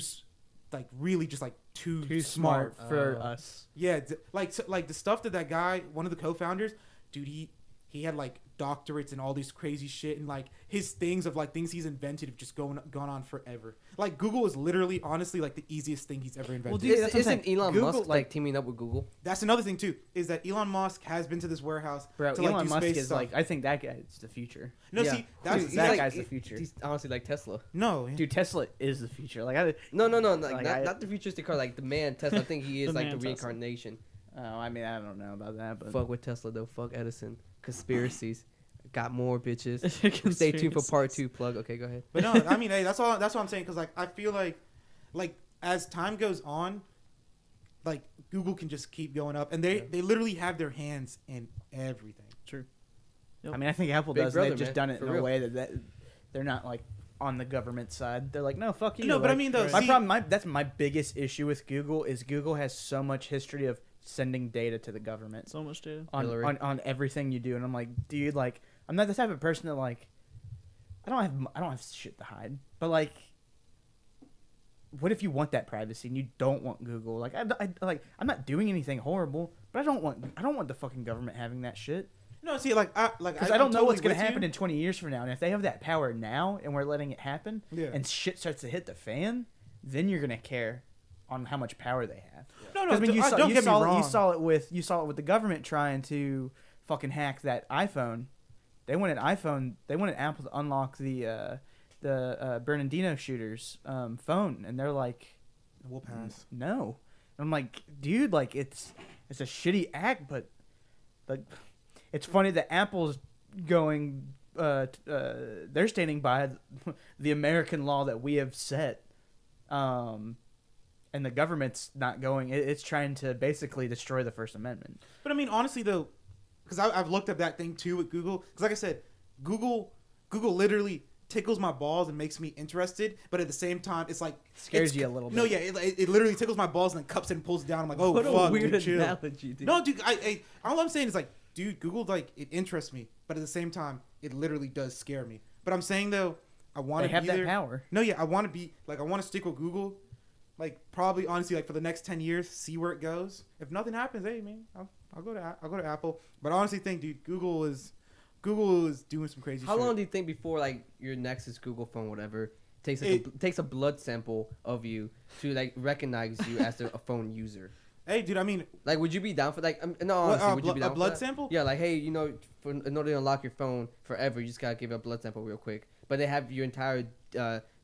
like, really just like too smart for Oh. us. Yeah, like the stuff that guy, one of the co-founders, dude, he had like doctorates and all this crazy shit, and like his things of like things he's invented have just gone on forever. Like Google is literally, honestly, like the easiest thing he's ever invented. Well, dude, that's what I'm Isn't saying. Elon Google, Musk like teaming up with Google? That's another thing too, is that Elon Musk has been to this warehouse Bro, to like Elon do Musk space is stuff. like, I think that guy is the future. No, Yeah. see, that's Dude, he's that like- guy's the future. He's honestly like Tesla. no, Dude, Tesla is the future. Like, No, like, Like, not the futuristic car, like the man Tesla. I think he is The like man the Tesla. reincarnation. I mean, I don't know about that, but Fuck with Tesla though. Fuck Edison. Conspiracies. Got more bitches. Stay Conspiracies. tuned for part 2. Plug. Okay, go ahead. but no, I mean, hey, that's what I'm saying, because like I feel like as time goes on, like Google can just keep going up, and they literally have their hands in everything. True. I mean, I think Apple Big does. brother, They've just man, done it for in real. a way that they're not like on the government side. They're like, no, fuck you. No, but I Like, mean, though, my see- problem, that's my biggest issue with Google is Google has so much history of sending data to the government So much data. Hillary. on everything you do, and I'm like, dude, like, I'm not the type of person that like, I don't have shit to hide, but like, what if you want that privacy and you don't want Google? Like, I'm not doing anything horrible, but I don't want the fucking government having that shit. No, see, because Because I don't know what's going to happen in 20 years from now. And if they have that power now and we're letting it happen Yeah. and shit starts to hit the fan, then you're going to care on how much power they have. No, 'Cause, I mean, don't get me wrong. You saw it with the government trying to fucking hack that iPhone. They wanted Apple to unlock the Bernardino shooter's phone, and they're like, We'll pass. no. And I'm like, dude, like it's a shitty act, but like it's funny that Apple's going they're standing by the American law that we have set, and the government's not going. It's trying to basically destroy the First Amendment. But I mean, honestly, though, because I've looked up that thing too with Google. Because like I said, Google literally tickles my balls and makes me interested, but at the same time, it's like Scares you a little bit. No, yeah, it literally tickles my balls and then cups it and pulls it down. I'm like, oh What a fuck, weird dude, chill. analogy, dude. No, dude, all I'm saying is like, dude, Google, like, it interests me, but at the same time, it literally does scare me. But I'm saying though, I want They to have be that there. power. No, yeah, I want to be like, I want to stick with Google, like probably honestly, like for the next 10 years, see where it goes. If nothing happens, hey man, I'll go to Apple. But I honestly think, dude, Google is doing some crazy. How shit. long do you think before like your Nexus, Google phone, whatever, takes a blood sample of you to like recognize you as a phone user. Hey, dude, I mean, Like, would you be down for like? No, honestly, would you be down a for blood that? sample? Yeah, like, hey, in order to unlock your phone forever, you just gotta give it a blood sample real quick. But they have your entire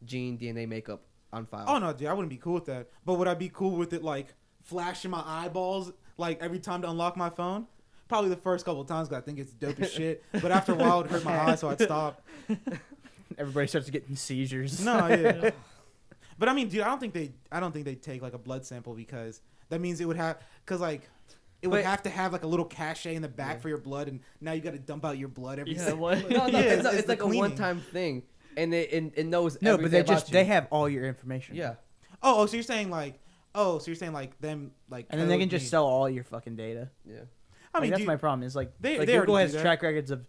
gene, DNA, makeup on file. Oh no, dude, I wouldn't be cool with that. But would I be cool with it like flashing my eyeballs like every time to unlock my phone? Probably the first couple of times, 'cause I think it's dope as shit. But after a while, it would hurt my eyes, so I'd stop. Everybody starts getting seizures. No, yeah. But I mean, dude, I don't think they take like a blood sample, because that means it would have, because like it would But- have to have like a little cachet in the back for your blood, and now you got to dump out your blood every Yeah, single. what? No, Yeah, it's the like a cleaning. one-time thing, and it knows. No, but everything about you. they have all your information. Yeah. Oh, so you're saying like, them like, And then they can code just me. sell all your fucking data. Yeah. I Like, mean, that's dude, my problem. Is like, they Google already has do that. track records of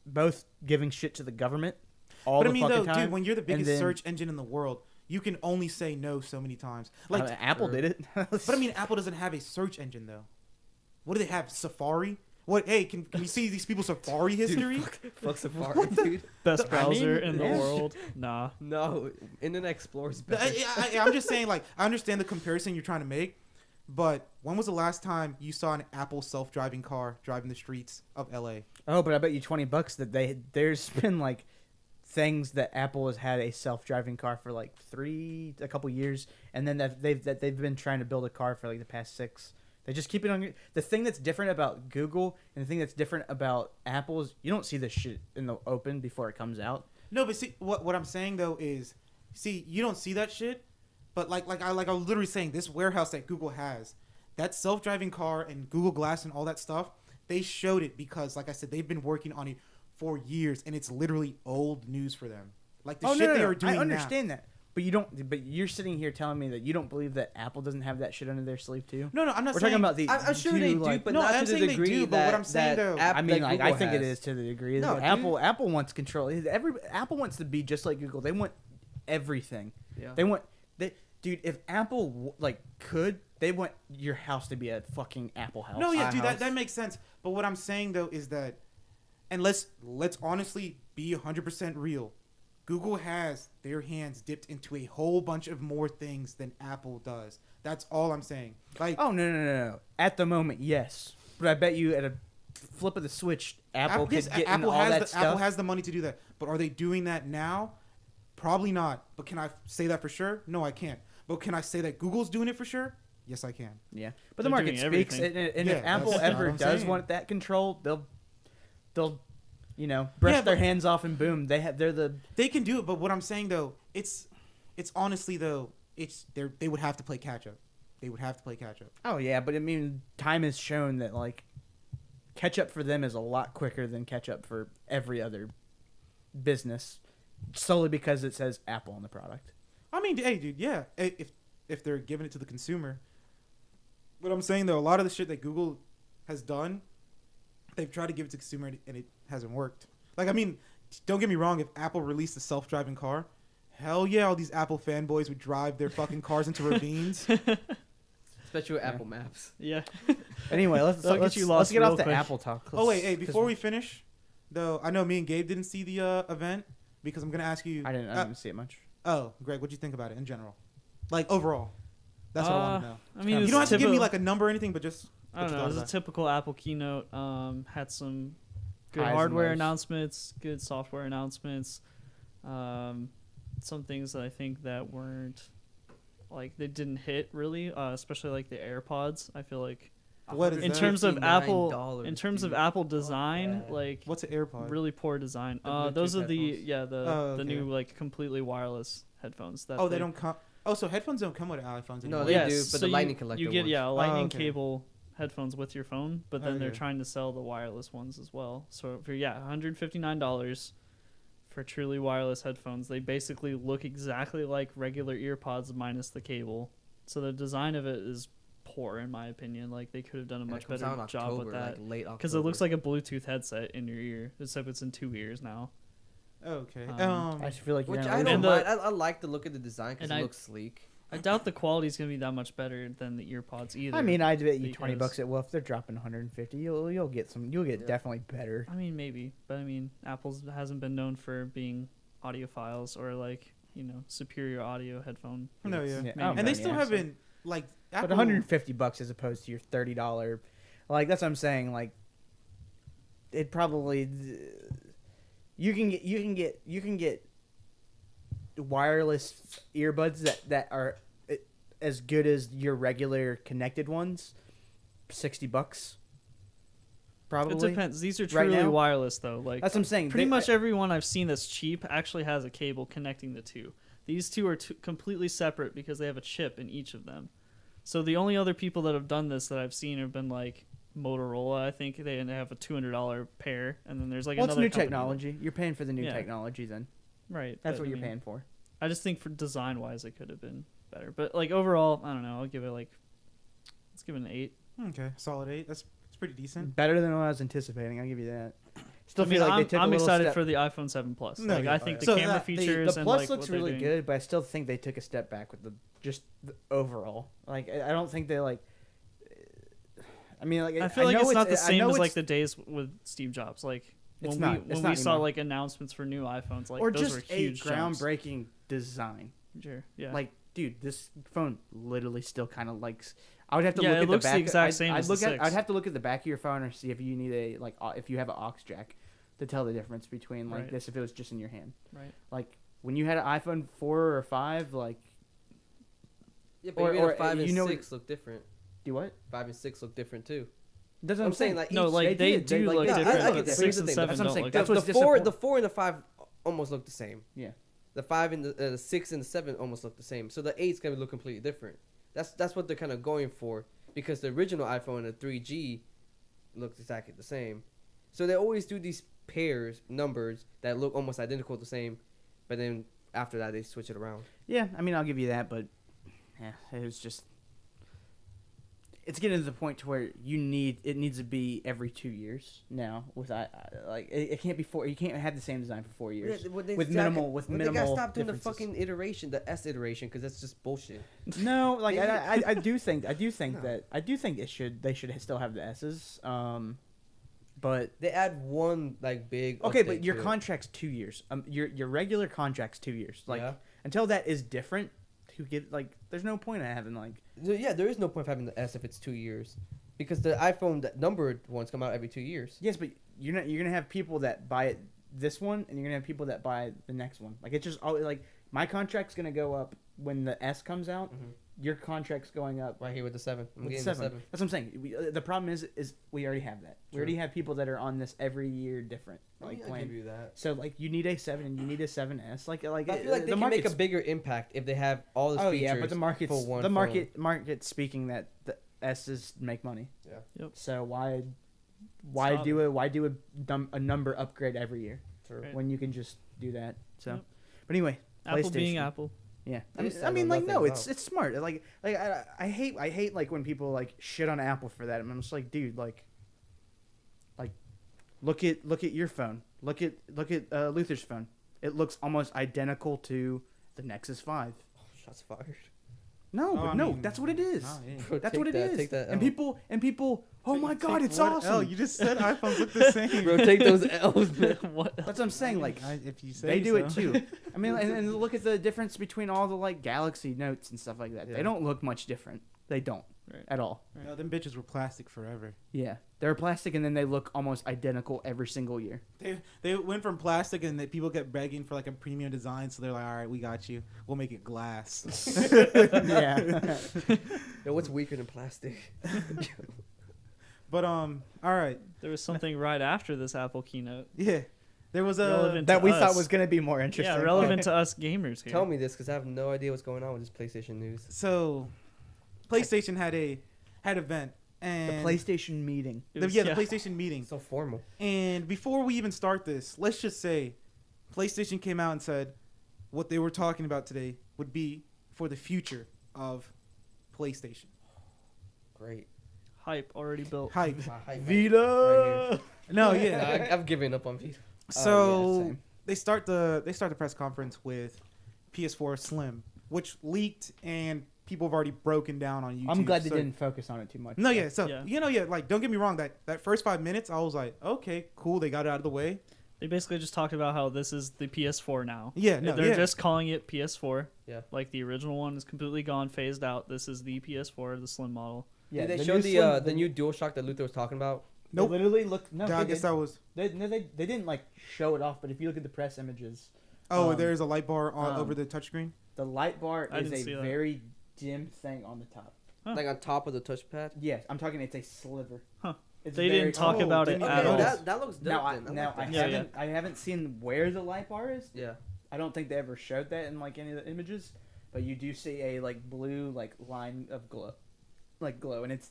both giving shit to the government all but the I mean, fucking though, time. dude, when you're the and biggest then- search engine in the world, you can only say no so many times. Like, Apple did it. but I mean, Apple doesn't have a search engine though. What do they have? Safari? What? Hey, can we see these people's Safari history? Fuck Safari, dude. Best I browser mean, in the yeah. world. Nah. No, Internet Explorer's better. I'm just saying, like, I understand the comparison you're trying to make, but when was the last time you saw an Apple self-driving car driving the streets of LA? Oh, but I bet you $20 that there's been like things that Apple has had a self-driving car for like a couple years, and then they've been trying to build a car for like the past 6. They just keep it on. The thing that's different about Google and the thing that's different about Apple is you don't see this shit in the open before it comes out. No, but see, what I'm saying though is, see, you don't see that shit, but I was literally saying, this warehouse that Google has, that self-driving car and Google Glass and all that stuff, they showed it because, like I said, they've been working on it for years, and it's literally old news for them. Like the shit they are doing I now. understand that, but you don't. But you're sitting here telling me that you don't believe that Apple doesn't have that shit under their sleeve too. No, I'm not We're saying. talking about the. I'm sure two, they do, like- but No, not I'm to the saying they degree do, but what I'm saying, though- I mean, like, I Google think it has. is to the degree No, that dude. Apple wants control. Apple wants to be just like Google. They want everything. Yeah. Dude. If Apple could, they want your house to be a fucking Apple house. No, yeah, dude, house. that makes sense. But what I'm saying though is that, and let's honestly be 100% real. Google has their hands dipped into a whole bunch of more things than Apple does. That's all I'm saying. Like, Oh no. At the moment, yes, but I bet you at a flip of the switch, Apple could get into all that stuff. Apple has the money to do that. But are they doing that now? Probably not. But can I say that for sure? No, I can't. But can I say that Google's doing it for sure? Yes, I can. Yeah, but the They're market doing speaks, everything. and Yeah, if Apple that's ever what I'm does saying. want that control, they'll brush Yeah, their but- hands off and boom, they're the. They can do it, but what I'm saying though, it's honestly though, they would have to play catch up. They would have to play catch up. Oh yeah, but I mean, time has shown that like, catch up for them is a lot quicker than catch up for every other business, solely because it says Apple on the product. I mean, hey, dude, yeah. If they're giving it to the consumer, what I'm saying though, a lot of the shit that Google has done, they've tried to give it to consumer and it hasn't worked. Like, I mean, don't get me wrong. If Apple released a self-driving car, hell yeah, all these Apple fanboys would drive their fucking cars into ravines. Especially with Apple Maps. Yeah. Anyway, let's That'll get let's, you let's lost get real off the quick. Apple talk. Oh wait, hey, before we finish, though, I know me and Gabe didn't see the event because I'm gonna ask you. I didn't see it much. Oh, Greg, what'd you think about it in general? Like overall, that's what I want to know. I mean, You it's don't have to give me typical- like a number or anything, but just. I don't what you know. It thought was a about typical Apple keynote. Had some good Highs and hardware lows. announcements, good software announcements. Some things that I think that weren't they didn't hit really, especially like the AirPods. I feel like What is in that? terms of Apple, $159, in terms of dude. Apple design, bad. like What's an AirPod? really poor design. The Bluetooth Those are the headphones. the Oh, the okay. new completely wireless headphones. That Oh, they don't come. Oh, so headphones don't come with iPhones anymore. No, they Yes, do, but the so lightning collector You get ones. a lightning okay. cable headphones with your phone, but then they're Okay. trying to sell the wireless ones as well. So for $159 for truly wireless headphones, they basically look exactly like regular earpods minus the cable. So the design of it is poor in my opinion. Like they could have done a And much it comes better out in job with October, that. like late October. Because it looks like a Bluetooth headset in your ear, except it's in 2 ears now. Okay. Um, I just feel like you're Which in I a don't And illusion. mind. I like the look of the design because and it I- looks sleek. I doubt the quality is going to be that much better than the earpods either. I mean, I'd bet you $20 because- at Wolf. They're dropping 150. You'll get some. You'll get Yeah. definitely better. I mean, maybe, but I mean, Apple's hasn't been known for being audiophiles or superior audio headphone. No, yeah. Yeah. Maybe. And they Yeah, still so- haven't like Apple. But $150 as opposed to your $30, like that's what I'm saying. Like, it probably you can get wireless earbuds that are as good as your regular connected ones. $60, probably. It depends. These are Right truly now? wireless, though. Like That's what I'm saying. pretty much everyone I've seen that's cheap actually has a cable connecting the two. These two are completely separate because they have a chip in each of them. So the only other people that have done this that I've seen have been like Motorola. I think they have a $200 pair, and then there's like Well, it's another new company technology. You're paying for the new Yeah. technology, then. right? That's but, what I you're mean, paying for. I just think for design wise, it could have been better. But like overall, I don't know. I'll give it let's give it an 8. Okay, solid 8. That's pretty decent. Better than what I was anticipating. I'll give you that. Still I mean, feel like they took I'm a little excited step. for the iPhone 7 Plus. No, Like yeah, I think yeah. the So camera that- the features The and Plus like looks what they're really doing. good, but I still think they took a step back with the overall. Like, I don't think they like. I mean, like, I feel like know it's not the I same know as like it's- the days with Steve Jobs. Like It's when not. we It's when not we saw anymore. like announcements for new iPhones, like or those just were a huge jumps. groundbreaking design. Sure. Yeah. Like, dude, this phone literally still kind of likes. I would have to Yeah, look it at looks the the back. exact same I'd as look the at. 6. I'd have to look at the back of your phone or see if you need if you have an aux jack to tell the difference between like Right. this if it was just in your hand. right. Like when you had an iPhone 4 or 5, like Yeah, but Or- even or, 5 and you know- 6 look different. do what? 5 and 6 look different too. That's what I'm I'm saying. saying, like, No, each- like they did. They, do like, look No, I- different. I but get that. 6 Here's the and thing, 7 that's what I'm don't saying. look That's The, what's the four, disappointing. the 4 and the 5 almost look the same. Yeah. The 5 and the 6 and the 7 almost look the same. So the 8's gonna look completely different. That's what they're kind of going for, because the original iPhone and the 3G looked exactly the same. So they always do these pairs numbers that look almost identical the same, but then after that they switch it around. Yeah, I mean, I'll give you that, but yeah, it was just. It's getting to the point to where it needs to be every 2 years now. Like it can't be 4. You can't have the same design for 4 years. Yeah, with they minimal gotta stop doing the differences. fucking iteration, the S iteration, because that's just bullshit. No, like Maybe- I do think No. they should still have the S's. But They add one like big. okay, update but your to it. contract's 2 years. Your regular contract's 2 years. Like Yeah. until that is different, to get like there's no point in having like. Yeah, there is no point of having the S if it's 2 years, because the iPhone that numbered ones come out every 2 years. Yes, but you're gonna have people that buy it this one, and you're gonna have people that buy the next one. Like it's just always like my contract's gonna go up when the S comes out. Mhm. Your contract's going up. Right here with the 7. I'm With getting 7. the 7. That's what I'm saying. The problem is we already have that. We True. already have people that are on this every year different. Like I'll plan. give you that. So like you need a 7 and you need a 7S. Like I feel like they the can make a market's- bigger impact if they have all the Oh features. yeah, but the market's for one the phone. market's speaking that the S's make money. Yeah. Yep. So why Stop do a number upgrade every year True. Right. when you can just do that? So, Yep. but anyway, Apple being PlayStation. Apple. Yeah, This I I mean, know like no, nothing it's about. smart. Like I hate like when people like shit on Apple for that. I'm just like, dude, like look at your phone. Look at Luther's phone. It looks almost identical to the Nexus 5. Shots fired. No, Oh, but I no, mean, that's what it is. oh, yeah. Bro, That's take what it that, is. Take that And L. people, oh my god, it's What? awesome. Oh, you just said iPhones look the same. Bro, take those L's, man. What? That's what I'm saying. Like if you say they do it so. too. I mean, and look at the difference between all the like Galaxy Notes and stuff like that. Yeah. They don't look much different. They don't Right. at all. No, them bitches were plastic forever. Yeah, they're plastic, and then they look almost identical every single year. They went from plastic, and people kept begging for like a premium design, so they're like, all right, we got you. We'll make it glass. Yeah. Yo, what's weaker than plastic? But all right, There was something right after this Apple keynote. yeah, there was a Relevant that to we us. thought was gonna be more interesting. Yeah, relevant to us gamers here. Tell me this, because I have no idea what's going on with this PlayStation news. so PlayStation had event The and PlayStation Meeting. It the was- PlayStation meeting. So formal. And before we even start this, let's just say PlayStation came out and said what they were talking about today would be for the future of PlayStation. Great. Hype already built. Hype. My hype Vita. No, right here. yeah. I've given up on Vita. So same. they start the press conference with PS4 Slim, which leaked and people have already broken down on YouTube. I'm glad they So- didn't focus on it too much. No, yeah. So Yeah. like don't get me wrong. That first 5 minutes, I was like, okay, cool. They got it out of the way. They basically just talked about how this is the PS4 now. Yeah, no, They're yeah. just calling it PS4. Yeah. Like the original one is completely gone, phased out. This is the PS4, the slim model. Did they the show new the Slim- the new DualShock that Luther was talking about? They Nope. literally look. No, I they guess did. that was. They didn't like show it off, but if you look at the press images, Oh, there's a light bar on, um, over the touchscreen. the light bar I is didn't see a that. very dim thing on the top. Huh. Like on top of the touchpad? Yes, I'm talking. It's a sliver. Huh. It's They very- didn't talk Oh, about it didn't at even all. know that looks dope. Now, I then. I like that. Yeah, I haven't seen where the light bar is. Yeah. I don't think they ever showed that in like any of the images, but you do see a like blue like line of glow, and it's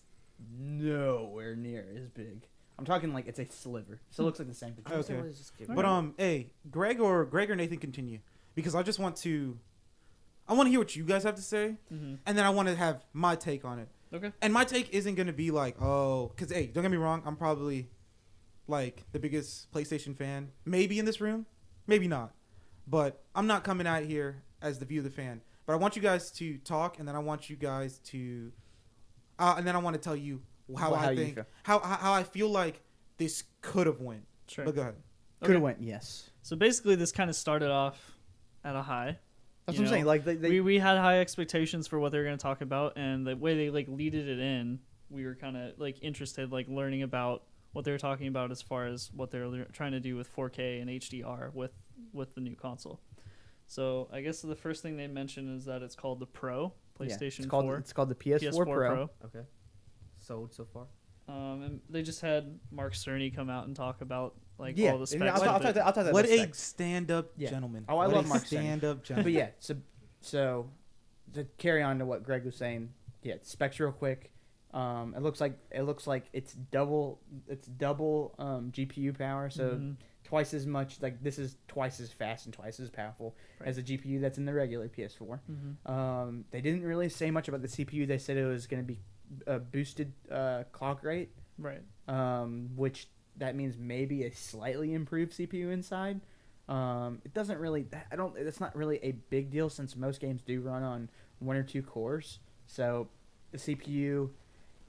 nowhere near as big. I'm talking like it's a sliver, so it looks like the same thing. I just Okay. wanted to just give But hey, Greg or Nathan, continue because I just want to. I want to hear what you guys have to say, Mm-hmm. and then I want to have my take on it. Okay. And my take isn't gonna be like, oh, because hey, don't get me wrong, I'm probably like the biggest PlayStation fan, maybe in this room, maybe not, but I'm not coming out here as the view of the fan. But I want you guys to talk, and then I want you guys to, and then I want to tell you how Well, how I you think, feel. how I feel like this could have went. Sure. But go ahead. Could have went yes. So basically, this kind of started off at a high. That's you what I'm saying. know? Like we had high expectations for what they were going to talk about, and the way they like leaded it in, we were kind of like interested, like learning about what they were talking about as far as what they're trying to do with 4K and HDR with the new console. So I guess the first thing they mentioned is that it's called the Pro PlayStation it's called 4. it's called the PS4, Pro. Okay. Sold so far. And they just had Mark Cerny come out and talk about like Yeah, all the and specs. I'll of it. talk about What a specs. stand-up Yeah. gentleman. Oh, I What love a Mark Cerny. stand-up But gentleman. yeah, so to carry on to what Greg was saying, yeah, specs real quick. It looks like it's double GPU power, so Mhm. twice as much. Like this is twice as fast and twice as powerful Right. as the GPU that's in the regular PS4. Mhm. They didn't really say much about the CPU. They said it was going to be a boosted clock rate, Right. which that means maybe a slightly improved CPU inside. It doesn't really. I don't. It's not really a big deal since most games do run on 1 or 2 cores. So the CPU,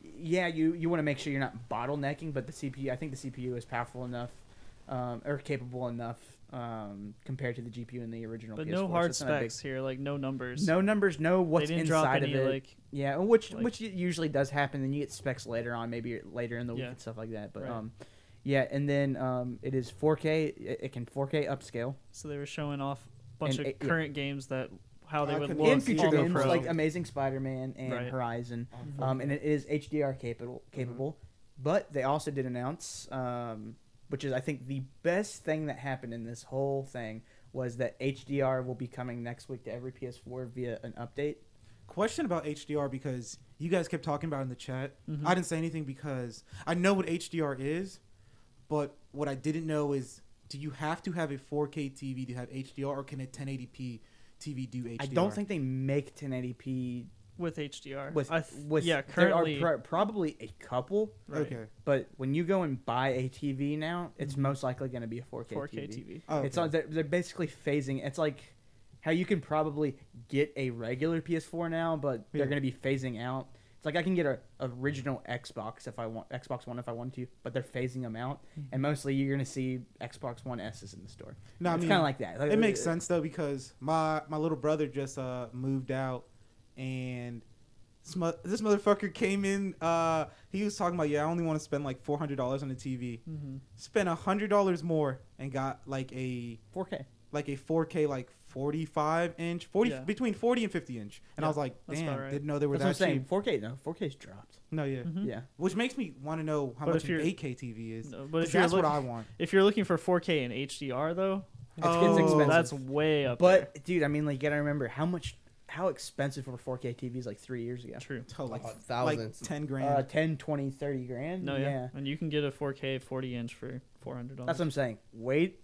yeah, you want to make sure you're not bottlenecking, but the CPU, I think the CPU is powerful enough, or capable enough compared to the GPU in the original. But PS4, no so hard it's not a big- specs here, like no numbers. No numbers, no what's they didn't inside drop any of it. like Yeah, which like- usually does happen. Then you get specs later on, maybe later in the week Yeah. and stuff like that. But Right. yeah, and then it is 4K. It can 4K upscale. so they were showing off a bunch And of yeah. current games that how they I would could- look In future on the games Pro. like Amazing Spider-Man and Right. Horizon, Mm-hmm. and it is HDR capable. But they also did announce, which is I think the best thing that happened in this whole thing was that HDR will be coming next week to every PS4 via an update. Question about HDR because you guys kept talking about it in the chat. Mhm. I didn't say anything because I know what HDR is, but what I didn't know is do you have to have a 4K TV to have HDR or can a 1080p TV do HDR? I don't think they make 1080p with HDR. with yeah, there are currently probably a couple, right, Okay. but when you go and buy a TV now, it's Mhm. most likely going to be a 4K, 4K TV. TV. Oh, It's okay. on, they're basically phasing. It's like how you can probably get a regular PS4 now, but they're Yeah. going to be phasing out. It's like I can get a original Xbox if I want Xbox One if I want to, but they're phasing them out, and mostly you're going to see Xbox One S's in the store. No, I It's mean, kind of like that. it makes sense though because my little brother just moved out and this motherfucker came in. He was talking about I only want to spend like $400 on the TV. Mm-hmm. Spent $100 more and got like a 4K. 4K like 45 inch, 40 Yeah. between 40 and 50 inch, and I Yeah, was like, that's damn, about right. didn't know they were That's what I'm that saying. cheap. 4K, no, 4K's dropped. No, yeah. Mm-hmm. Yeah. Which makes me want to know how But much if an you're- 8K TV is. No, but 'Cause if you're that's what look- I want. if you're looking for 4K and HDR though, It's Oh, expensive. that's way up there. But dude, I mean, like, you gotta remember how expensive were 4K TVs like 3 years ago. True. Oh, like Thousands. 10 grand. 10, 20, 30 grand. No, yeah. And you can get a 4K 40 inch for $400. That's what I'm saying. Wait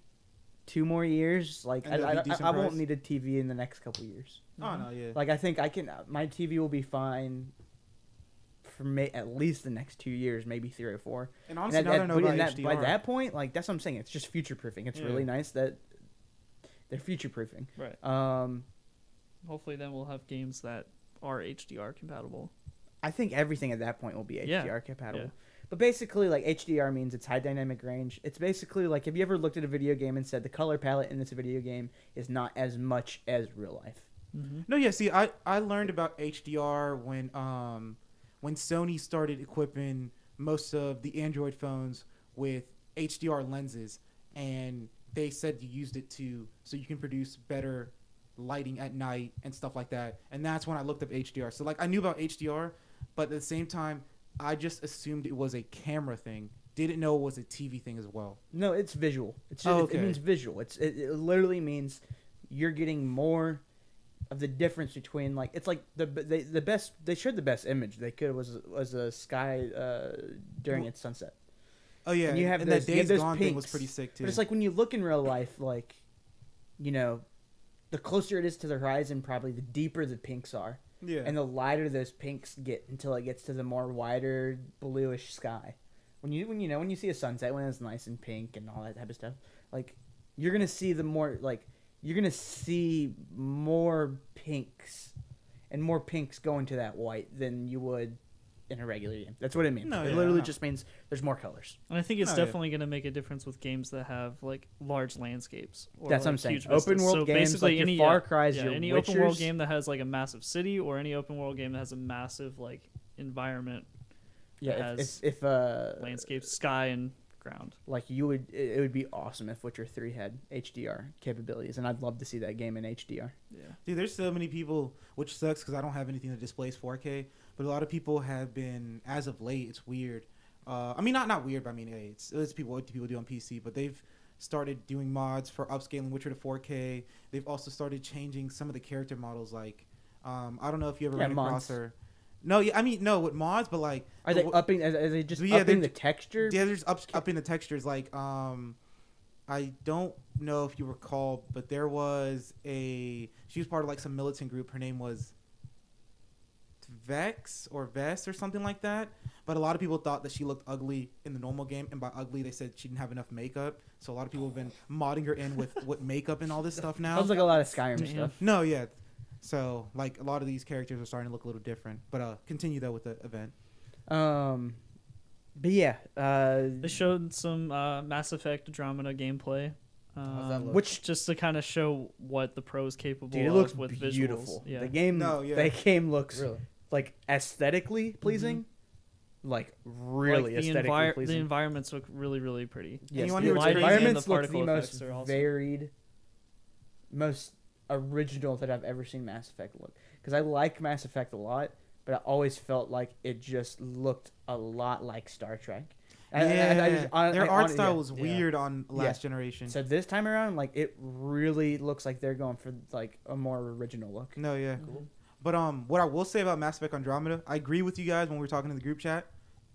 2 more years. Like, And it'll be decent I won't price? need a TV in the next couple years. Oh no, yeah. Like, I think I can. My TV will be fine for at least the next 2 years, maybe 3 or 4. and honestly, And now that I know but about by HDR. that point, like, that's what I'm saying. It's just future proofing. It's Yeah. really nice that they're future proofing. Right. Hopefully, then we'll have games that are HDR compatible. I think everything at that point will be HDR Yeah. compatible. Yeah. But basically, like HDR means it's high dynamic range. It's basically like, have you ever looked at a video game and said the color palette in this video game is not as much as real life? Mm-hmm. No, yeah. See, I learned about HDR when Sony started equipping most of the Android phones with HDR lenses, and they said you used it so you can produce better lighting at night and stuff like that. And that's when I looked up HDR. So like I knew about HDR, but at the same time, I just assumed it was a camera thing. Didn't know it was a TV thing as well. No, it's visual. Okay. It means visual. It literally means you're getting more of the difference between, like, it's like the best, they showed the best image they could was a sky during its sunset. Oh yeah, And you have and those, that you have Days those Gone pinks, thing was pretty sick too. But it's like when you look in real life, like, you know, the closer it is to the horizon, probably the deeper the pinks are. yeah, And the lighter those pinks get until it gets to the more wider bluish sky. When you see a sunset when it's nice and pink and all that type of stuff, like you're gonna see more pinks and more pinks going to that white than you would in a regular game. That's what it means. No, It yeah, literally no. just means there's more colors. And I think it's Oh, yeah. definitely going to make a difference with games that have like large landscapes. Or, That's what I'm like, saying. huge Open vistas. world So games basically like your any Far Cry's, your any open world Witchers. game that has like a massive city, or any open world game that has a massive like environment, Yeah, that if has if landscape, sky, and ground. like it would be awesome if Witcher 3 had HDR capabilities, and I'd love to see that game in HDR. Yeah. dude, there's so many people, which sucks because I don't have anything that displays 4K. But a lot of people have been, as of late, it's weird. I mean, not weird, but I mean, hey, it's people. What do people do on PC? But they've started doing mods for upscaling Witcher to 4K. They've also started changing some of the character models. Like, I don't know if you ever ran across mods. her. No, yeah, I mean, no, with mods, but like, Are they upping? Are they just Yeah, upping they're- the texture? yeah, there's upping the textures. Like, I don't know if you recall, but there was she was part of like some militant group. Her name was Vex or Vess or something like that. But a lot of people thought that she looked ugly in the normal game, and by ugly they said she didn't have enough makeup. So a lot of people have been modding her in with makeup and all this stuff now. Sounds like a lot of Skyrim Damn. stuff. No, yeah. So like a lot of these characters are starting to look a little different. But continue though with the event. But yeah, They showed some Mass Effect Andromeda gameplay. How's that look? which Just to kind of show what the pro is capable dude, it of looks with beautiful. visuals. Yeah. The game, No, yeah. that game looks Really? like aesthetically pleasing, like really like aesthetically the pleasing. environments look really, really pretty. Yes, you wanna the hear what's crazy? environments The look the particle most effects are awesome. varied, most original that I've ever seen Mass Effect look. Because I like Mass Effect a lot, but I always felt like it just looked a lot like Star Trek. Their art style was yeah. weird on last generation. So this time around, like, it really looks like they're going for like a more original look. No, yeah. Cool. But what I will say about Mass Effect Andromeda, I agree with you guys when we were talking in the group chat.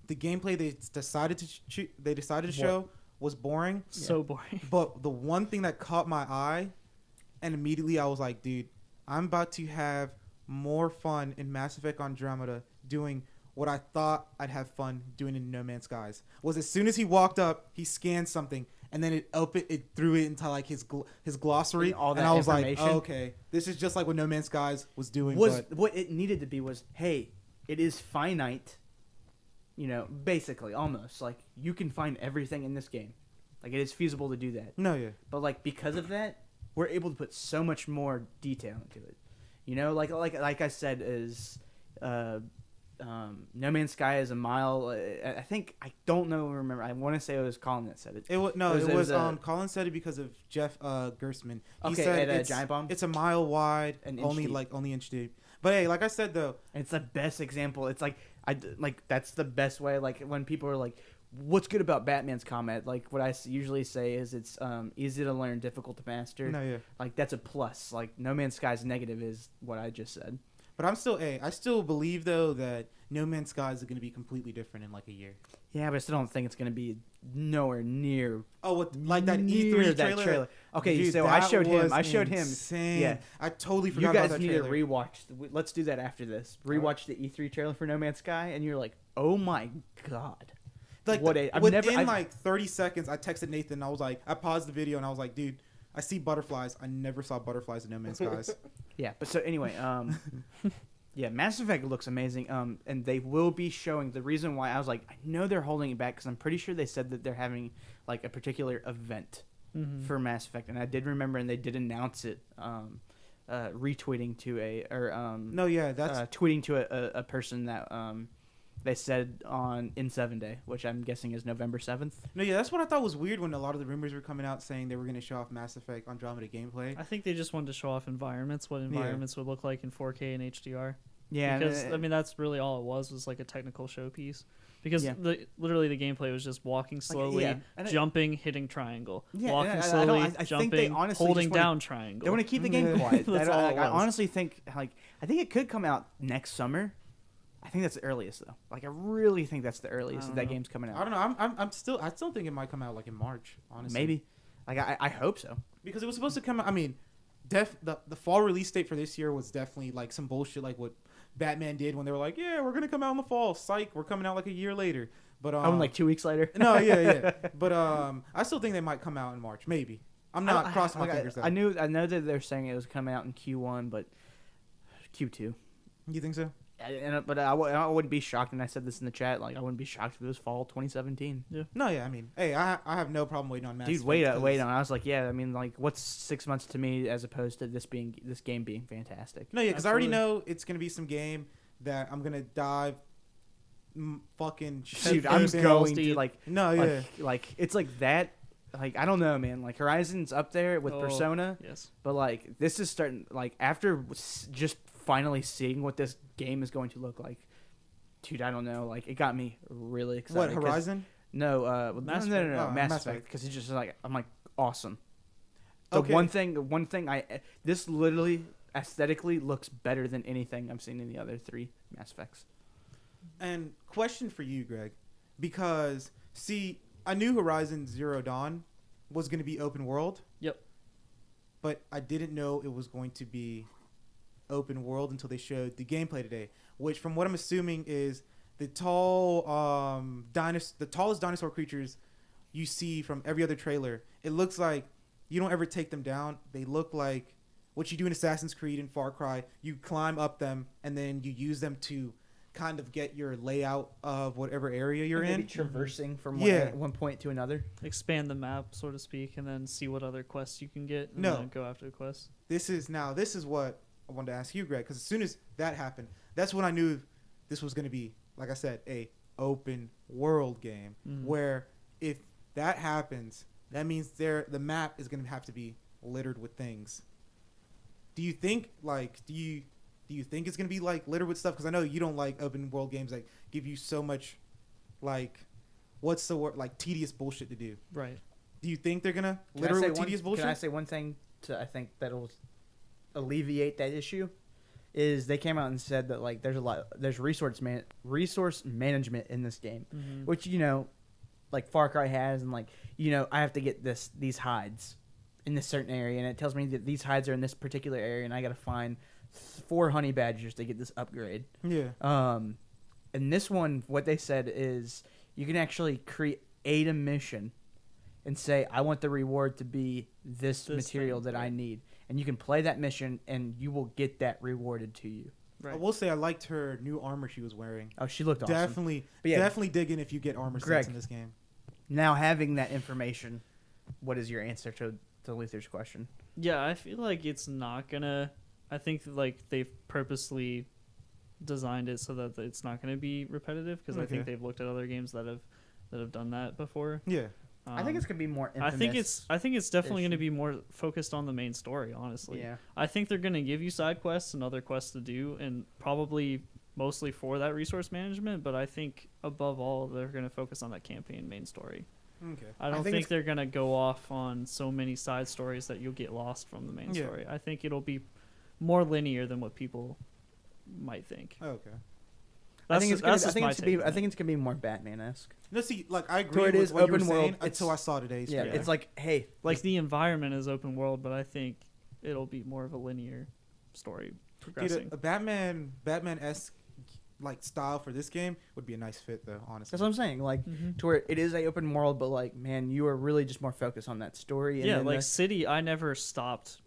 The gameplay they decided to show was boring. So boring. But the one thing that caught my eye, and immediately I was like, dude, I'm about to have more fun in Mass Effect Andromeda doing what I thought I'd have fun doing in No Man's Skies. Was as soon as he walked up, he scanned something, and then it threw it into like his glossary, And all that and I was like, information. oh, okay, this is just like what No Man's Skies was doing. Was but what it needed to be was, hey, it is finite. You know, basically, almost like you can find everything in this game. Like it is feasible to do that. no, yeah, But like because of that, we're able to put so much more detail into it. You know, like I said, is No Man's Sky is a mile. I think I don't know. Remember, I want to say it was Colin that said it. it was Colin said it because of Jeff Gerstmann. He Okay, said at it's, Giant Bomb? it's a mile wide, An inch only deep. only inch deep. But hey, like I said though, And it's the best example. It's like that's the best way. Like when people are like, "What's good about Batman's combat?" Like what I usually say is it's easy to learn, difficult to master. no, yeah. Like that's a plus. Like No Man's Sky's negative is what I just said. But I still believe though that No Man's Skies is going to be completely different in like a year. Yeah, but I still don't think it's gonna be nowhere near Oh, with like that near E3 that trailer. Okay, Dude, so I that showed him. was I showed him. insane. Yeah. I totally You forgot guys about that need trailer. to rewatch. Let's do that after this. Rewatch the E3 trailer for No Man's Sky, and you're like, "Oh my god!" Like What the- I've within never- I've- like 30 seconds, I texted Nathan. And I was like, I paused the video and I was like, dude, I see butterflies. I never saw butterflies in No Man's Skies. Yeah, but so anyway, Yeah, Mass Effect looks amazing. And they will be showing the reason why I was like, I know they're holding it back because I'm pretty sure they said that they're having like a particular event for Mass Effect, and I did remember, and they did announce it. Retweeting to tweeting to a person that they said in 7 Day, which I'm guessing is November 7th. No, yeah, that's what I thought was weird when a lot of the rumors were coming out saying they were going to show off Mass Effect Andromeda gameplay. I think they just wanted to show off environments, what environments would look like in 4K and HDR. Yeah, because I mean that's really all it was like a technical showpiece. Because literally the gameplay was just walking slowly, jumping, hitting triangle, walking slowly, jumping, holding down triangle. They want to keep the game quiet. That's all it was. I honestly think I think it could come out next summer. I think that's the earliest though. Like I really think that's the earliest that game's coming out. I don't know. I still think it might come out like in March. Honestly, maybe. Like I hope so. Because it was supposed to come out. I mean, the fall release date for this year was definitely like some bullshit, like what Batman did when they were like, yeah, we're gonna come out in the fall. Psych, we're coming out like a year later. But like 2 weeks later. No, yeah. But I still think they might come out in March. Maybe. I'm not crossing my fingers. I know that they're saying it was coming out in Q1, but Q2. You think so? But I wouldn't be shocked, and I said this in the chat. Like I wouldn't be shocked if it was fall 2017. Yeah. No, yeah. I mean, hey, I have no problem waiting on Mass Dude, Effect. wait on. I was like, yeah. I mean, like, what's 6 months to me as opposed to this game being fantastic? No, yeah, because I already know it's gonna be some game that I'm gonna dive. Fucking shoot! I'm going to like no, yeah, like it's like that. Like I don't know, man. Like Horizon's up there with Persona. Yes. But like this is starting. Like after just finally seeing what this game is going to look like, dude. I don't know. Like it got me really excited. What, Horizon? No, Mass Effect. Because it's just like I'm like awesome. The one thing this literally aesthetically looks better than anything I've seen in the other 3 Mass Effects. And question for you, Greg, because see, I knew Horizon Zero Dawn was going to be open world. Yep. But I didn't know it was going to be open world until they showed the gameplay today, which, from what I'm assuming, is the the tallest dinosaur creatures you see from every other trailer. It looks like you don't ever take them down. They look like what you do in Assassin's Creed and Far Cry. You climb up them and then you use them to kind of get your layout of whatever area you're in. Traversing from one point to another. Expand the map, so to speak, and then see what other quests you can get and then go after the quests. This is what I wanted to ask you, Greg, because as soon as that happened, that's when I knew this was going to be, like I said, a open world game where if that happens, that means the map is going to have to be littered with things. Do you think do you think it's going to be like littered with stuff? Because I know you don't like open world games that give you so much, like, what's the word, like tedious bullshit to do. Right. Do you think they're going to litter with tedious bullshit? Can I say one thing I think that'll alleviate that issue? Is they came out and said that like there's resource management in this game, which like Far Cry has, and like I have to get these hides in this certain area, and it tells me that these hides are in this particular area, and I got to find 4 honey badgers to get this upgrade. Yeah. And this one, what they said is you can actually create a mission and say, I want the reward to be this material that I need. And you can play that mission, and you will get that rewarded to you. Right. I will say I liked her new armor she was wearing. Oh, she looked awesome. Definitely dig in if you get armor sets in this game. Now, having that information, what is your answer to Luther's question? Yeah, I feel like it's not gonna. I think like they've purposely designed it so that it's not going to be repetitive because I think they've looked at other games that have done that before. Yeah. I think it's going to be more infamous. I think it's definitely going to be more focused on the main story, honestly. Yeah. I think they're going to give you side quests and other quests to do, and probably mostly for that resource management, but I think above all they're going to focus on that campaign main story. Okay. I don't think they're going to go off on so many side stories that you'll get lost from the main story. I think it'll be more linear than what people might think. Okay. I think it's gonna be more Batman-esque. No, see, like I agree with what you were saying until I saw today's. Yeah, it's like, hey, like the environment is open world, but I think it'll be more of a linear story progressing. Dude, a Batman-esque like style for this game would be a nice fit, though. Honestly, that's what I'm saying. Like to where it is a open world, but like, man, you are really just more focused on that story. And like City, I never stopped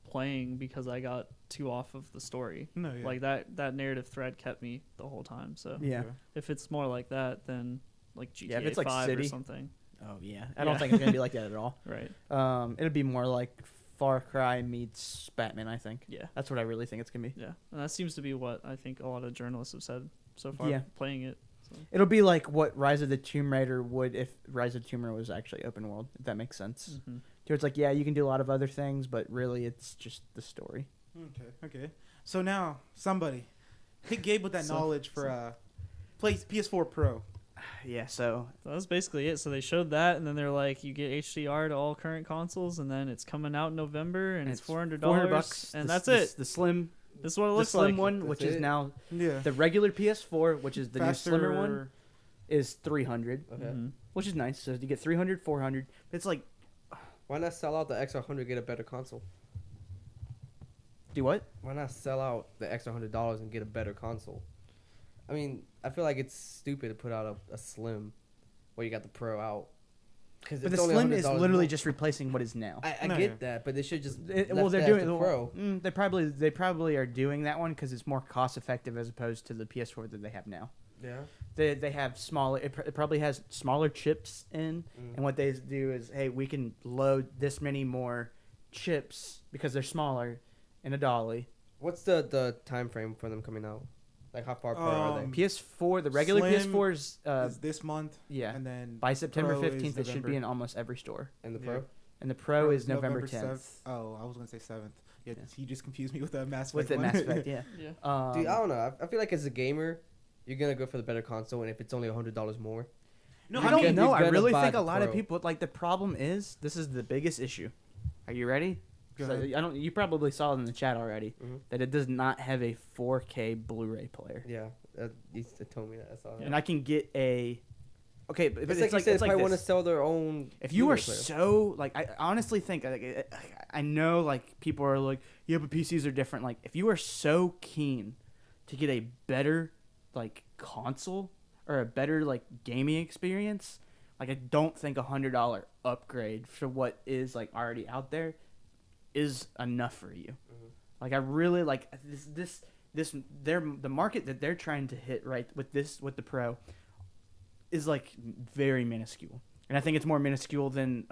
playing because I got too off of the story. No, yeah. Like that narrative thread kept me the whole time. So Yeah. if it's more like that, then like GTA Yeah, if it's like 5 City. or something. Oh yeah, I don't Yeah. think it's gonna be like that at all. Right. It'll be more like Far Cry meets Batman. I think Yeah. that's what I really think it's gonna be. Yeah. And that seems to be what I think a lot of journalists have said so far Yeah. playing it. So. It'll be like what Rise of the Tomb Raider would if Rise of the Tomb Raider was actually open world. If that makes sense. Mhm. So it's like, yeah, you can do a lot of other things, but really it's just the story. Okay. So now somebody hit Gabe with that So- knowledge for PS4 Pro. Yeah. So So that's basically it. So they showed that, and then they're like, you get HDR to all current consoles, and then it's coming out in November, and it's $400, $400, and the- that's the, it. The slim, This is what it the looks slim like. one, That's which is it. now Yeah. the regular PS4, which is the new slimmer one, Faster- is 300, Okay. Mhm. which is nice. So you get 300, 400. It's like, Why not sell out the extra 100 get a better console? do what? Why not sell out the extra $100 and get a better console? I mean, I feel like it's stupid to put out a Slim, where you got the Pro out. Because But the slim is literally just replacing what is now. I No, get yeah. that, but they should just. Well, they're doing the Pro. They probably are doing that one because it's more cost effective as opposed to the PS4 that they have now. Yeah. They have smaller. It probably has smaller chips in, Mm. and what they do is, hey, we can load this many more chips because they're smaller in a dolly. What's the time frame for them coming out? Like how far apart are they? PS4, the regular Slim PS4's, is this month. yeah, And then by September Pro is 15th, it should be November. in almost every store, And the Yeah. Pro? and the Pro is is November November 10th. Oh, I was gonna say 7th. Yeah, Yeah. he just confused me with the Mass Effect. With the one. Mass Effect, yeah. Yeah. Dude, I don't know. I feel like as a gamer, you're gonna go for the better console, and if it's only $100 more, No, I I don't mean, know. I gonna really buy think a the lot of Pro. people like the problem is this is the biggest issue. Are you ready? Go 'Cause ahead. I don't. You probably saw it in the chat already Mhm. that it does not have a 4K Blu-ray player, yeah, you told me that. I saw that. and I can get a. Okay, but it's it's like you said, it's they like probably want to this. sell their own. If you are Blu-ray player. so like, I honestly think like, I know like people are like, yeah, but PCs are different. Like, if you are so keen to get a better like console or a better like gaming experience, like I don't think $100 upgrade for what is like already out there is enough for you. Mhm. Like I really like this the market that they're trying to hit right with the Pro is like very minuscule. And I think it's more minuscule than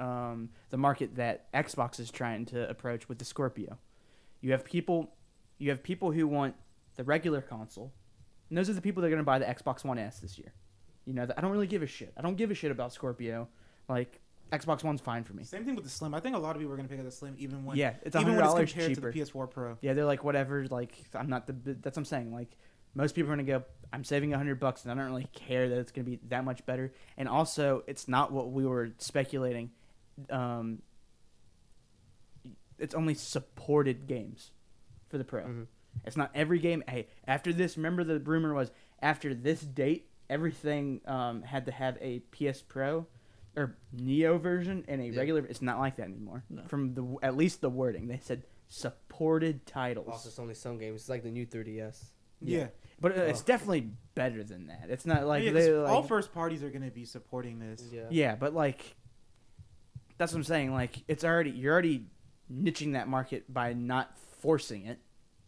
the market that Xbox is trying to approach with the Scorpio. You have people who want the regular console, and those are the people that are going to buy the Xbox One S this year. You know, I don't really give a shit. I don't give a shit about Scorpio. Like Xbox One's fine for me. Same thing with the Slim. I think a lot of people are gonna pick up the Slim even when Yeah, it's even when it's $100 compared cheaper. to the PS4 Pro. Yeah, they're like whatever. Like I'm not the. That's what I'm saying. Like most people are gonna go. I'm saving $100, and I don't really care that it's gonna be that much better. And also, it's not what we were speculating. It's only supported games for the Pro. Mhm. It's not every game. Hey, after this, remember the rumor was after this date, everything had to have a PS Pro or Neo version and a Yeah. regular. It's not like that anymore. No. From at least the wording, they said supported titles. Also, it's only some games. It's like the new 3DS. Yeah, But it's Oh. definitely better than that. It's not like yeah, 'cause they all like, first parties are gonna be supporting this. Yeah. yeah, but like that's what I'm saying. Like you're already niching that market by not forcing it,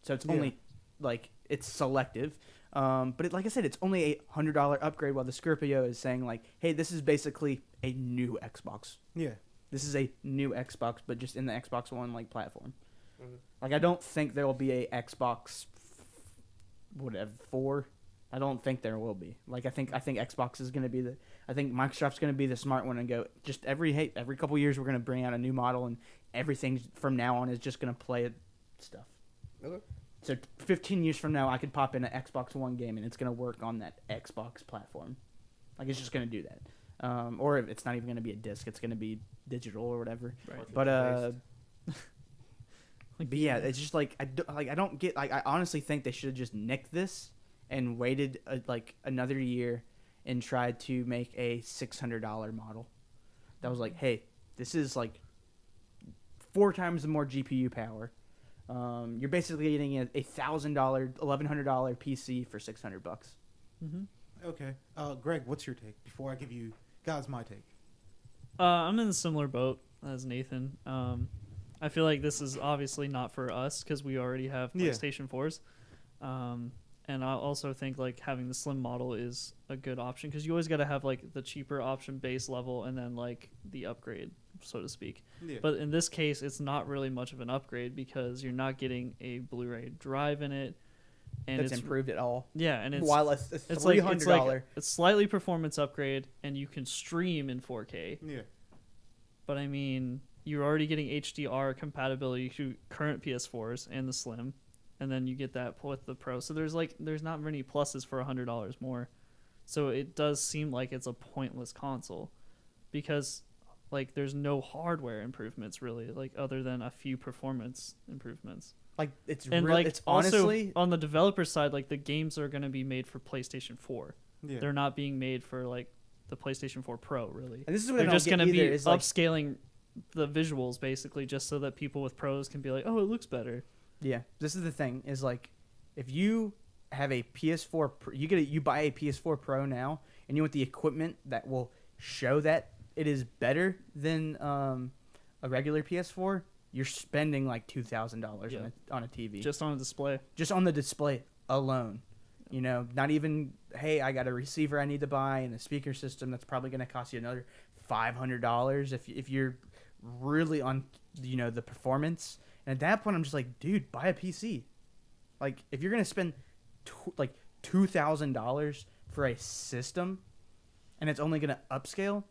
so it's Yeah. only like it's selective. But like I said, it's only a $100 upgrade, while the Scorpio is saying like, hey, this is basically a new Xbox. Yeah. This is a new Xbox, but just in the Xbox One like platform. Mhm. Like I don't think there will be a Xbox, whatever 4. I don't think there will be. Like I think Xbox is gonna be I think Microsoft's gonna be the smart one and go just every couple years we're gonna bring out a new model and everything from now on is just gonna play stuff. Okay. So 15 years from now, I could pop in an Xbox One game and it's gonna work on that Xbox platform. Like it's just gonna do that. Or it's not even gonna be a disc; it's gonna be digital or whatever. Right. But but yeah, it's just like I don't get like I honestly think they should have just nicked this and waited like another year and tried to make a $600 model. That was like, hey, this is like 4 times the more GPU power. You're basically getting a $1,000, $1,100 PC for $600. Mm-hmm. Okay. Greg, what's your take? Before I give you guys my take. I'm in a similar boat as Nathan. I feel like this is obviously not for us because we already have Yeah. PlayStation 4s. And I also think like having the slim model is a good option because you always got to have like the cheaper option base level and then like the upgrade, so to speak. Yeah. But in this case, it's not really much of an upgrade because you're not getting a Blu-ray drive in it, and That's it's improved at all. yeah, and it's While it's it's $300. like it's like a slightly performance upgrade, and you can stream in 4K. Yeah. But I mean, you're already getting HDR compatibility to current PS4s and the Slim, and then you get that with the Pro. So there's not many pluses for $100 more. So it does seem like it's a pointless console, because like there's no hardware improvements really, like other than a few performance improvements. Like it's And real, like it's also honestly on the developer side, like the games are going to be made for PlayStation 4. Yeah. They're not being made for like the PlayStation 4 Pro really. and this is what I They're don't just get going to be either, is like, upscaling the visuals basically just so that people with pros can be like, oh, it looks better. yeah, this is the thing is like if you have a PS4 you buy a PS4 Pro now and you want the equipment that will show that it is better than a regular PS4, you're spending like $2,000 Yeah. on a TV Just on a display. just on the display alone. You know, not even, hey, I got a receiver I need to buy and a speaker system that's probably going to cost you another $500 if you're really on, you know, the performance. And at that point, I'm just like, dude, buy a PC. Like, if you're going to spend like $2,000 for a system and it's only going to upscale,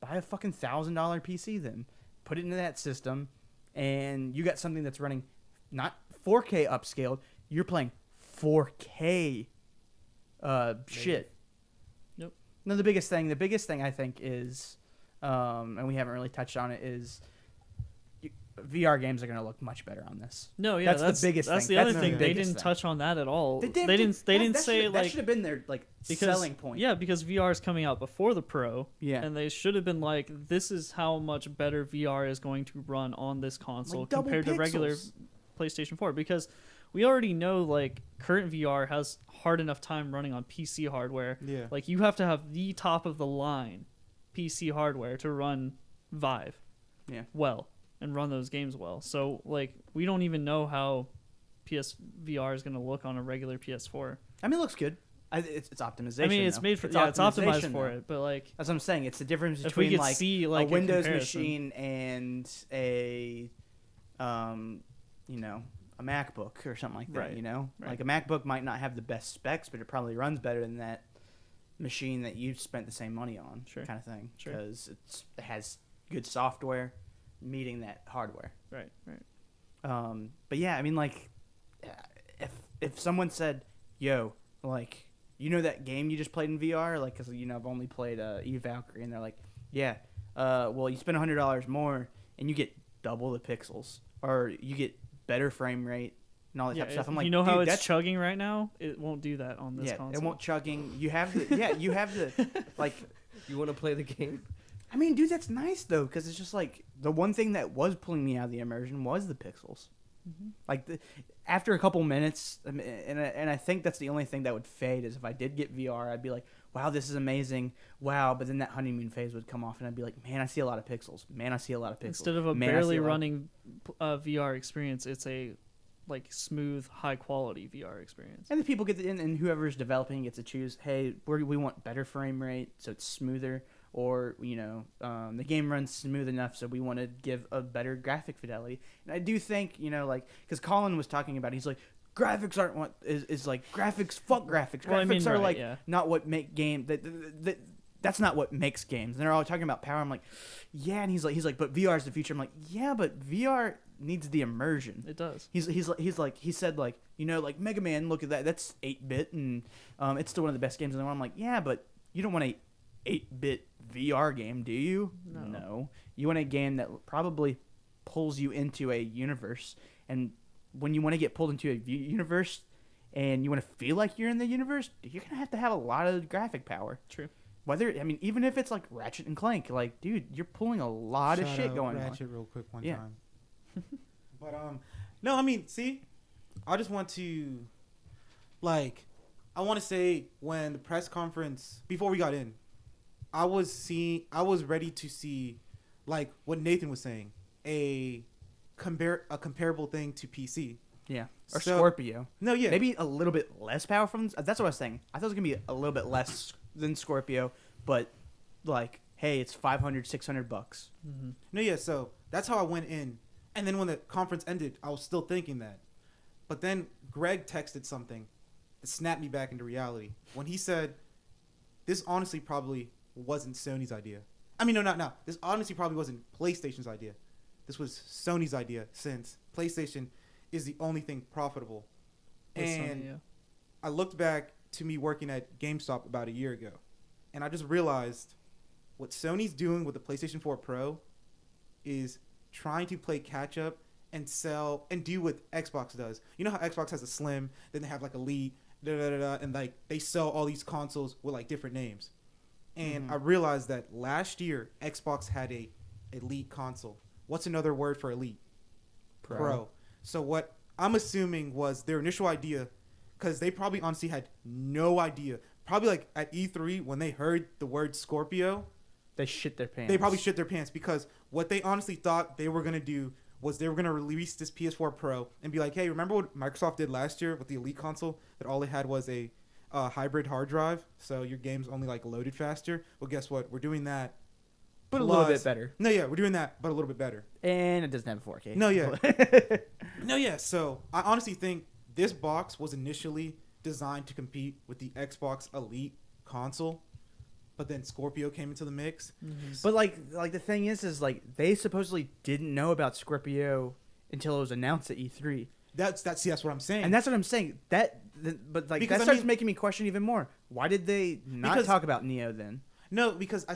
buy a fucking $1,000 PC then. Put it into that system, and you got something that's running not 4K upscaled. You're playing 4K shit. Yep. No, the biggest thing I think is, and we haven't really touched on it, is VR games are going to look much better on this. No, yeah, That's the biggest That's thing. the other That's thing. the They biggest didn't thing. touch on that at all. They didn't didn't that say should, like that should have been their like selling point. Yeah, because VR is coming out before the Pro. Yeah. And they should have been like, this is how much better VR is going to run on this console Like double compared to regular pixels. PlayStation 4, because we already know like current VR has hard enough time running on PC hardware. Yeah. Like you have to have the top of the line PC hardware to run Vive Yeah. well and run those games well. So like we don't even know how PSVR is going to look on a regular PS4. I mean, it looks good. It's optimization. I mean, it's though. made for it's optimized optimization, for though. it, but like That's what I'm saying. It's the difference if we between could like, see like a Windows comparison. machine and a, you know, a MacBook or something like that. Right. You know, Right. like a MacBook might not have the best specs, but it probably runs better than that machine that you spent the same money on, Sure. kind of thing. Sure. Because it has good software meeting that hardware. Right, right. But yeah, I mean, like, if someone said, "Yo, like, you know that game you just played in VR?" Like, cause you know I've only played Eve Valkyrie, and they're like, "Yeah, well, you spend $100 more, and you get double the pixels, or you get better frame rate, and all that type of stuff." I'm like, you know how "Dude, it's that's chugging right now? It won't do that on this yeah, console. it won't chugging. You have the you have the like." You want to play the game? I mean, dude, that's nice though, because it's just like the one thing that was pulling me out of the immersion was the pixels. Like after a couple minutes, I mean, and I think that's the only thing that would fade is if I did get VR, I'd be like, wow, this is amazing, wow. But then that honeymoon phase would come off, and I'd be like, man, I see a lot of pixels. Man, I see a lot of pixels. Instead of a Man, I see barely a lot of- running VR experience, it's a like smooth, high quality VR experience. And the people get and whoever's developing gets to choose. Hey, we want better frame rate, so it's smoother. Or, you know, the game runs smooth enough, so we want to give a better graphic fidelity. And I do think, you know, like, because Colin was talking about, he's like, graphics aren't what is like graphics. Fuck graphics. Well, I mean, Graphics are right, like yeah. not what make game. That's not what makes games. And they're all talking about power. I'm like, yeah. And he's like, but VR is the future. I'm like, yeah, but VR needs the immersion. It does. He said like, you know, like Mega Man. Look at that. That's 8-bit, and it's still one of the best games in the world. I'm like, yeah, but you don't want a 8-bit VR game, do you? No. You want a game that probably pulls you into a universe, and when you want to get pulled into a universe and you want to feel like you're in the universe, you're gonna have to have a lot of graphic power. True. Even if it's like Ratchet and Clank, like, dude, you're pulling a lot of Shout shit out going Ratchet on. real quick one Yeah. time. But no, I mean, see, I just want to, like, I want to say when the press conference before we got in, I was ready to see, like what Nathan was saying, a comparable thing to PC. Yeah. Or So- Scorpio. No, yeah, Maybe a little bit less powerful. That's what I was saying. I thought it was gonna be a little bit less than Scorpio, but like, hey, it's $500, $600. Mm-hmm. No, yeah. So that's how I went in, and then when the conference ended, I was still thinking that, but then Greg texted something that snapped me back into reality when he said, "This honestly probably wasn't Sony's idea. I mean, no, not now. This honestly probably wasn't PlayStation's idea. This was Sony's idea, since PlayStation is the only thing profitable." And I looked back to me working at GameStop about a year ago, and I just realized what Sony's doing with the PlayStation 4 Pro is trying to play catch up and sell and do what Xbox does. You know how Xbox has a Slim, then they have like Elite, and like they sell all these consoles with like different names. And I realized that last year Xbox had a Elite console. What's another word for Elite? Pro. So what I'm assuming was their initial idea, because they probably honestly had no idea. Probably like at E3 when they heard the word Scorpio, They shit their pants. they probably shit their pants, because what they honestly thought they were gonna do was they were gonna release this PS4 Pro and be like, hey, remember what Microsoft did last year with the Elite console? That all they had was a hybrid hard drive, so your games only like loaded faster. Well, guess what? We're doing that, but a little plus- bit better. No, yeah, we're doing that, but a little bit better. And it doesn't have 4K. No, yeah. No, yeah. So I honestly think this box was initially designed to compete with the Xbox Elite console, but then Scorpio came into the mix. But like the thing is like they supposedly didn't know about Scorpio until it was announced at E3, That's what I'm saying. and that's what I'm saying. But like Because, that I starts mean- making me question even more. Why did they not Because- talk about Neo then? No, because I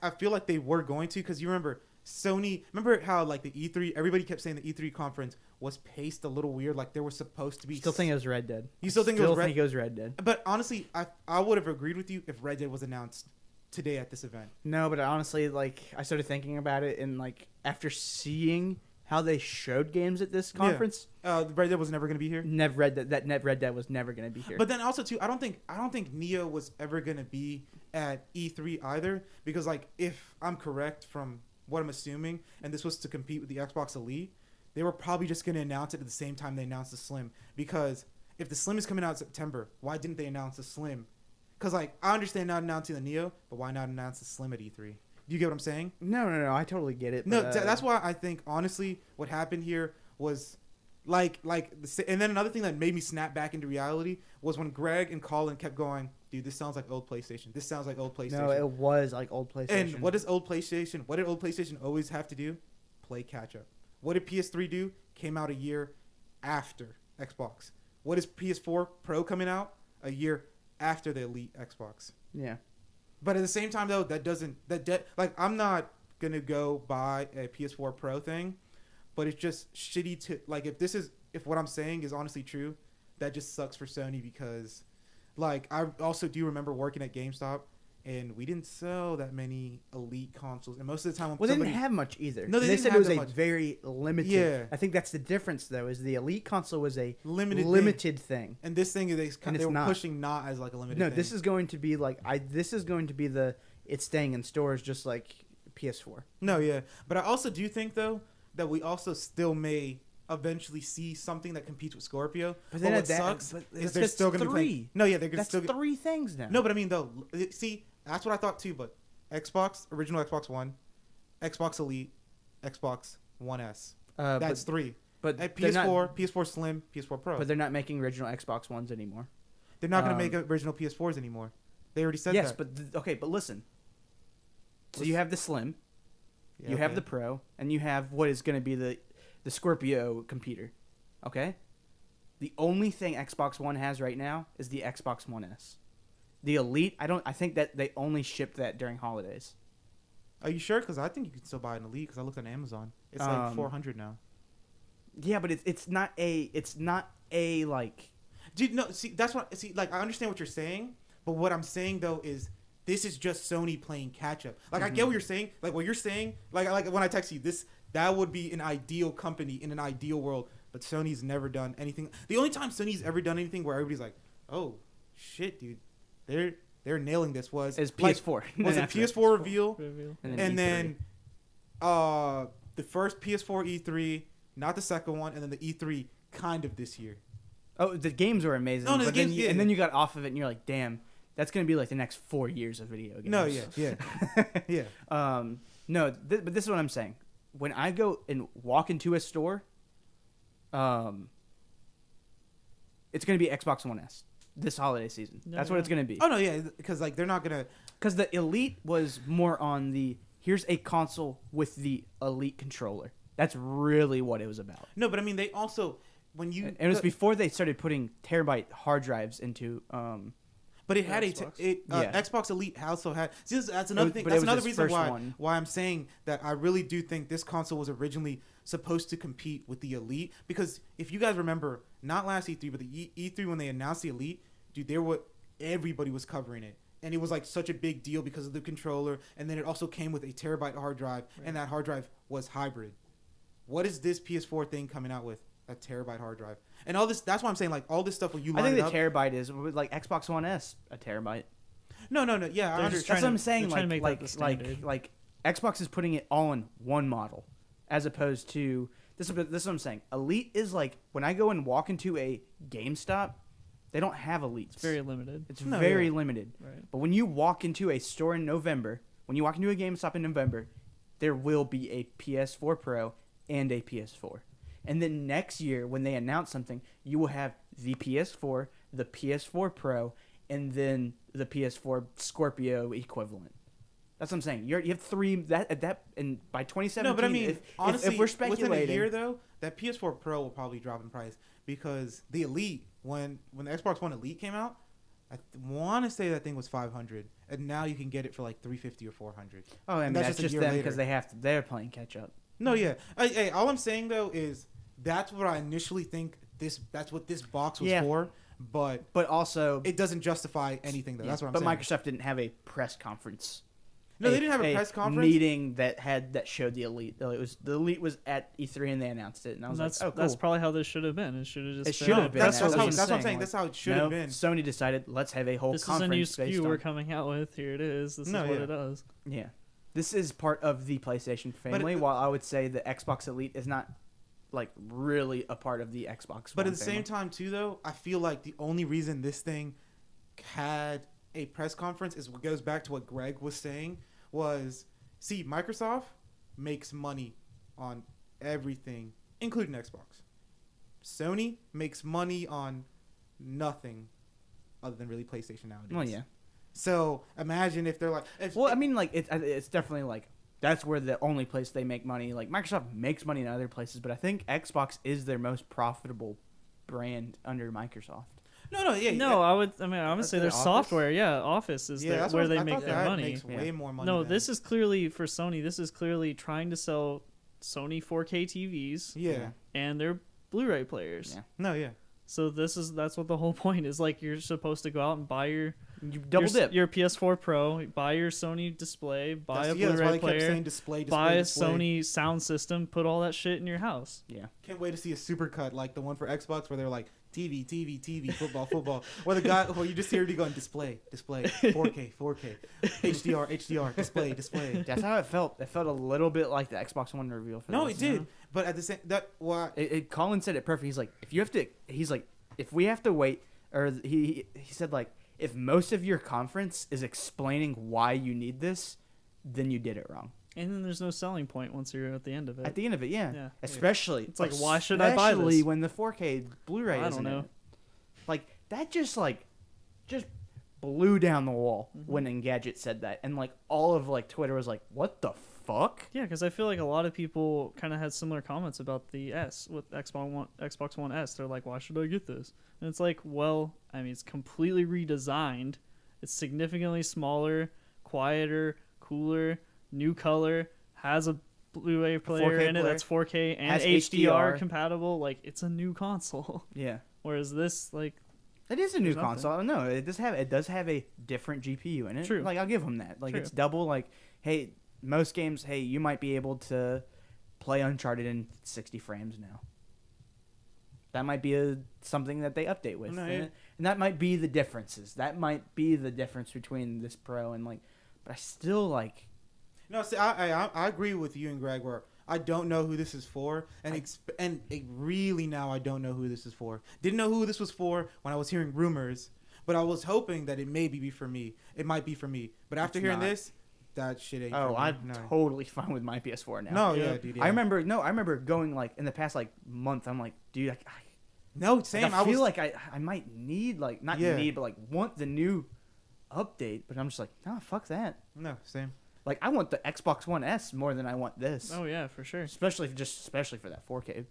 feel like they were going to, because you remember Sony. Remember how like the E3, everybody kept saying the E3 conference was paced a little weird, like there was supposed to be. Still think it was Red Dead. You still think it was Red? think it was Red Dead? But honestly, I would have agreed with you if Red Dead was announced today at this event. No, but honestly, like I started thinking about it, and like after seeing how they showed games at this conference, Red Dead was never going to be here. Red Dead was never going to be here. But then also too, I don't think Neo was ever gonna be at E3 either, because like if I'm correct from what I'm assuming, and this was to compete with the Xbox Elite, they were probably just gonna announce it at the same time they announced the Slim. Because if the Slim is coming out in September, why didn't they announce the Slim? Because like I understand not announcing the Neo, but why not announce the Slim at E3? Do you get what I'm saying? no, I totally get it. No, but, that's why I think honestly what happened here was and then another thing that made me snap back into reality was when Greg and Colin kept going, dude, this sounds like old PlayStation. This sounds like old PlayStation. No, it was like old PlayStation. And what did old PlayStation always have to do? Play catch up. What did PS3 do? Came out a year after Xbox. What is PS4 Pro coming out? A year after the Elite Xbox. Yeah. But at the same time though, I'm not gonna go buy a PS4 Pro thing, but it's just shitty to like if what I'm saying is honestly true, that just sucks for Sony, because like I also do remember working at GameStop, and we didn't sell that many Elite consoles, and most of the time Well, they didn't have much either. No, they didn't said have it was that a much. very limited. Yeah. I think that's the difference, though, is the Elite console was a limited thing. and this thing they it's were not. pushing not as like a limited No, thing. this is going to be like this is going to be it's staying in stores just like PS4. No, yeah. But I also do think, though, that we also still may eventually see something that competes with Scorpio. But But then what sucks is they're that's still going to be three. playing. No, yeah, they're going to That's still. three things now. No, but I mean, though, see, that's what I thought too. But Xbox, original Xbox One, Xbox Elite, Xbox One S. That's three. But At they're not- PS4, PS4 Slim, PS4 Pro. But they're not making original Xbox Ones anymore. They're not going to um, make original PS4s anymore. They already said Yes, that. but listen. So you have the Slim, Yeah, you have okay. the Pro, and you have what is going to be the Scorpio computer. Okay? The only thing Xbox One has right now is the Xbox One S. The Elite, I think that they only shipped that during holidays. Are you sure? Because I think you can still buy an Elite, because I looked on Amazon. It's like $400 now. Yeah, but it's not a like. Dude, no, like, I understand what you're saying, but what I'm saying, though, is this is just Sony playing catch-up. Like, I get what you're saying. Like, what you're saying, like when I text you, that would be an ideal company in an ideal world, but Sony's never done anything. The only time Sony's ever done anything where everybody's like, oh, shit, dude, they're nailing this was Is like, PS4. was it After PS4 reveal, Reveal. And and then the first PS4 E3, not the second one, and then the E3 kind of this year. Oh, the games were amazing. No, the but games, then and then you got off of it, and you're like, damn, that's gonna be like the next 4 years of video games. No, yeah. No, but this is what I'm saying. When I go and walk into a store, it's gonna be Xbox One S this holiday season. That's what it's gonna be. Oh no, yeah, because like they're not gonna. Because the Elite was more on the here's a console with the Elite controller. That's really what it was about. No, but I mean they also when you. And it was before they started putting terabyte hard drives into. But it had Xbox. Xbox Elite also had. See, that's another thing. That's another reason why I'm saying that I really do think this console was originally supposed to compete with the Elite. Because if you guys remember, not last E3, but the E3 when they announced the Elite, dude, everybody was covering it, and it was like such a big deal because of the controller, and then it also came with a terabyte hard drive, and that hard drive was hybrid. What is this PS4 thing coming out with? A terabyte hard drive. And all this, that's why I'm saying, like, all this stuff when you line I think it the up, terabyte is with like Xbox One S, a terabyte. No, yeah, I They're understand. just That's what I'm to- saying. they're trying to make that the Like standard. Xbox is putting it all in one model, as opposed to this is what I'm saying. Elite is like when I go and walk into a GameStop, they don't have Elites. It's very limited. It's No, very yeah. limited. Right. But when you walk into a store in November, when you walk into a GameStop in November, there will be a PS4 Pro and a PS4. And then next year, when they announce something, you will have the PS4, the PS4 Pro, and then the PS4 Scorpio equivalent. That's what I'm saying. You have three and by 2017. No, but I mean, honestly, if we're speculating, within a year though, that PS4 Pro will probably drop in price because the Elite, when the Xbox One Elite came out, I want to say that thing was $500, and now you can get it for like $350 or $400. oh, I mean and that's that's just a just year them later. because they're playing catch up. No, yeah. Hey, all I'm saying though is that's what I initially think that's what this box was for, but also it doesn't justify anything though. That's what I'm saying. But Microsoft didn't have a press conference. No, they didn't have a press conference meeting that showed the Elite. The Elite was at E3 and they announced it, and I was That's like, oh, cool. that's probably how this should have been. It should have just. It been- should have been. That's what I'm saying. saying. Like, That's how it should no, have been. Sony decided let's have a whole This is a conference new based SKU we're on. coming out with. Here it is. This is what it does. Yeah, this is part of the PlayStation family. While I would say the Xbox Elite is not like really a part of the Xbox. But One at the family. same time, too, though, I feel like the only reason this thing had a press conference is what goes back to what Greg was saying was, see, Microsoft makes money on everything, including Xbox. Sony makes money on nothing other than really PlayStation nowadays. Well, yeah. So imagine if they're like... Well, I mean, like it's definitely like that's where the only place they make money. Like Microsoft makes money in other places, but I think Xbox is their most profitable brand under Microsoft. No, yeah. No, I would say their Office? software. Yeah, Office is that's where what- they I make thought their that money. makes way more money No, than- this is clearly for Sony. This is clearly trying to sell Sony 4K TVs Yeah. and their Blu-ray players. Yeah. No, yeah. So that's what the whole point is. Like you're supposed to go out and buy your You double dip. your PS4 Pro, buy your Sony display, buy a That's why Blu-ray they kept saying player, display, buy a display. Sony sound system, put all that shit in your house. Yeah. Can't wait to see a supercut like the one for Xbox where they're like TV, football. Where the guy, where you just hear it going display, 4K, HDR, display. That's how it felt. It felt a little bit like the Xbox One reveal. For No, this. it did. But at the same, Colin said it perfect. He's like, if we have to wait, or he said like, if most of your conference is explaining why you need this, then you did it wrong. And then there's no selling point once you're at the end of it. At the end of it, yeah. Yeah. Especially, It's like, why should I buy this? Especially when the 4K Blu-ray I isn't don't know. in it. Like that just blew down the wall Mm-hmm. when Engadget said that, and like all of like Twitter was like, what the fuck? Yeah, because I feel like a lot of people kind of had similar comments about the S with Xbox One S. They're like, why should I get this? And it's like, well, I mean, it's completely redesigned. It's significantly smaller, quieter, cooler, new color, has a Blu-ray player 4K in it player. that's 4K and Has HDR HDR. compatible. Like, it's a new console. Yeah. Whereas this, like, It is a new There's nothing. console. No, it does have a different GPU in it. True. Like I'll give them that. Like True. it's double. Like hey, most games, hey, you might be able to play Uncharted in 60 frames now. That might be something that they update with, No, yeah. and that might be the differences. That might be the difference between this Pro and like. But I still like. No, see, I agree with you and Greg. Where I don't know who this is for, and it really now I don't know who this is for. Didn't know who this was for when I was hearing rumors, but I was hoping that it maybe be for me. It might be for me, but after It's hearing not. this, that shit ain't. Oh, for me. I'm No. totally fine with my PS4 now. No, Yeah. yeah, dude. Yeah. I remember going like in the past like month. I'm like, dude, No, same. I feel like I might need like not Yeah. need but like want the new update, but I'm just like, no, fuck that. no, same. Like I want the Xbox One S more than I want this. Oh yeah, for sure. Especially for that 4K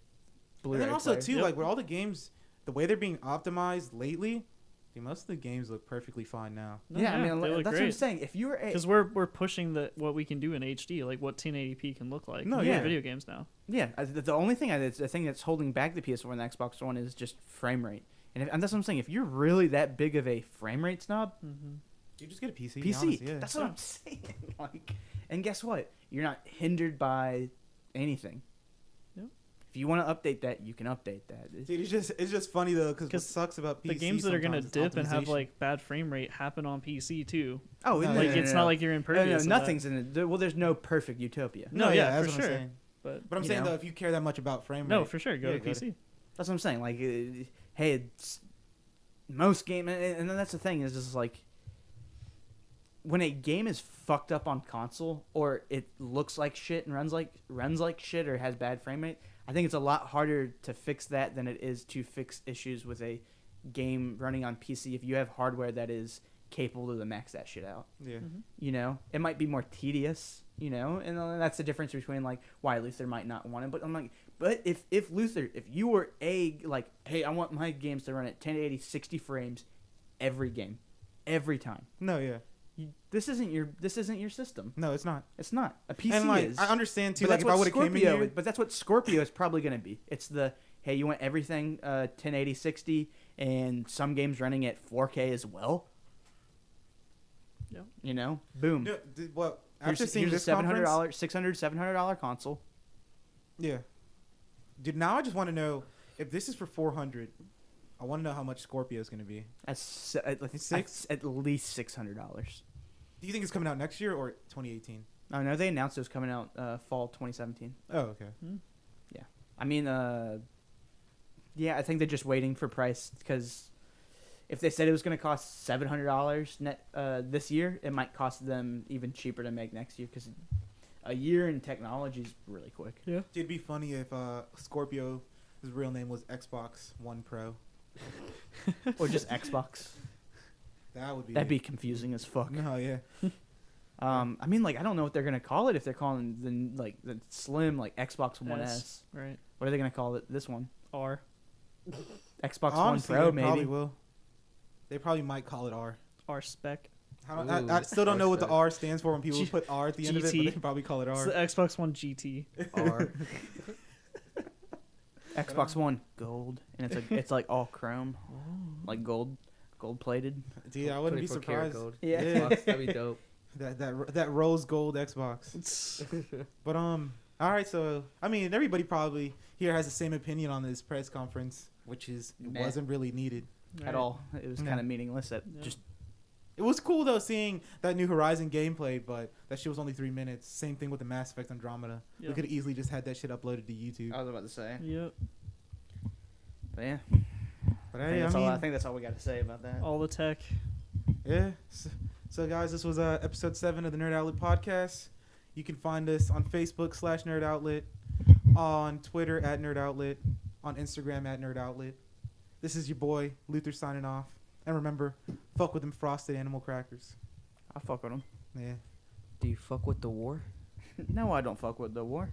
Blu-ray And then also player. too, Yep. like with all the games, the way they're being optimized lately, dude, most of the games look perfectly fine now. No, yeah, I mean they like, look that's what I'm great. saying. If you were a Because we're pushing what we can do in HD, like what 1080p can look like. No, in yeah. video games now. yeah, the only thing the thing that's holding back the PS4 and the Xbox One is just frame rate. And that's what I'm saying. If you're really that big of a frame rate snob, Mm-hmm. You just get a PC. PC. Honestly, yeah. That's what I'm saying. Like, and guess what? You're not hindered by anything. Yep. If you want to update that, you can update that. Dude, it's just funny though, because what 'Cause sucks about PC The games that are gonna sometimes is dip and have optimization. like bad frame rate happen on PC too. Oh, No, Like yeah, it's not like you're no, impervious. to that. nothing's in it. Well, there's no perfect utopia. No, yeah, that's for what I'm sure. saying. But But I'm You saying know. though, if you care that much about frame rate, no, for sure, go Yeah, to go to- PC. That's what I'm saying. Like, hey, it's most game, and then that's the thing is just like when a game is fucked up on console or it looks like shit and runs like shit or has bad frame rate. I think it's a lot harder to fix that than it is to fix issues with a game running on PC if you have hardware that is capable to max that shit out. yeah. Mm-hmm. You know, it might be more tedious, you know, and that's the difference between like why Luther might not want it. But I'm like, but if Luther, if you were like, hey, I want my games to run at 1080 60 frames every game, every time. No, yeah. This isn't your system. No, it's not. It's not. A PC And like, is. I understand too. But Like, that's if I what would have came in Scorpio. here, But that's what Scorpio is probably going to be. It's the hey, you want everything 1080 60 and some games running at 4K as well. Yep. You know, boom. no, well, after seeing here's this a conference, $700 console. yeah. Dude, now I just want to know if this is for 400. I want to know how much Scorpio is going to be. That's at least $600. Do you think it's coming out next year or 2018? Oh no, they announced it was coming out fall 2017. Oh, okay. I mean, yeah, I think they're just waiting for price because if they said it was going to cost $700 net this year, it might cost them even cheaper to make next year because a year in technology is really quick. Yeah. Dude, it'd be funny if Scorpio's real name was Xbox One Pro. Or just Xbox. That'd That'd be confusing as fuck. No, yeah. I mean, like, I don't know what they're gonna call it if they're calling the slim like Xbox One S. Right. What are they gonna call it? This one, R. Xbox Honestly, One Pro, they probably maybe. will. They probably might call it R. R spec. I still don't know what the R stands for when people G- put R at the end of it, but GT. they can probably call it It's R. the Xbox One GT. R. Xbox One Gold, and it's like all chrome, Oh. like gold plated. Dude, I wouldn't be 24 karat surprised. gold. Yeah. Xbox, that'd be dope. That rose gold Xbox. But all right. So I mean, everybody probably here has the same opinion on this press conference, which is it Meh. wasn't really needed. At all. It was Yeah. kind of meaningless. Yeah. Just It was cool though seeing that new Horizon gameplay, but that shit was only 3 minutes. Same thing with the Mass Effect Andromeda. We Yeah. could have easily just had that shit uploaded to YouTube. was about to say, Yep. but yeah. But I hey, think, that's I all, I mean, think that's all we got to say about that. All the tech. yeah. So guys, this was episode 7 of the Nerd Outlet podcast. You can find us on Facebook /Nerd Outlet, on Twitter @Nerd Outlet, on Instagram @Nerd Outlet. This is your boy Luther signing off. And remember, fuck with them frosted animal crackers. I fuck with them. Yeah. Do you fuck with the war? No, I don't fuck with the war.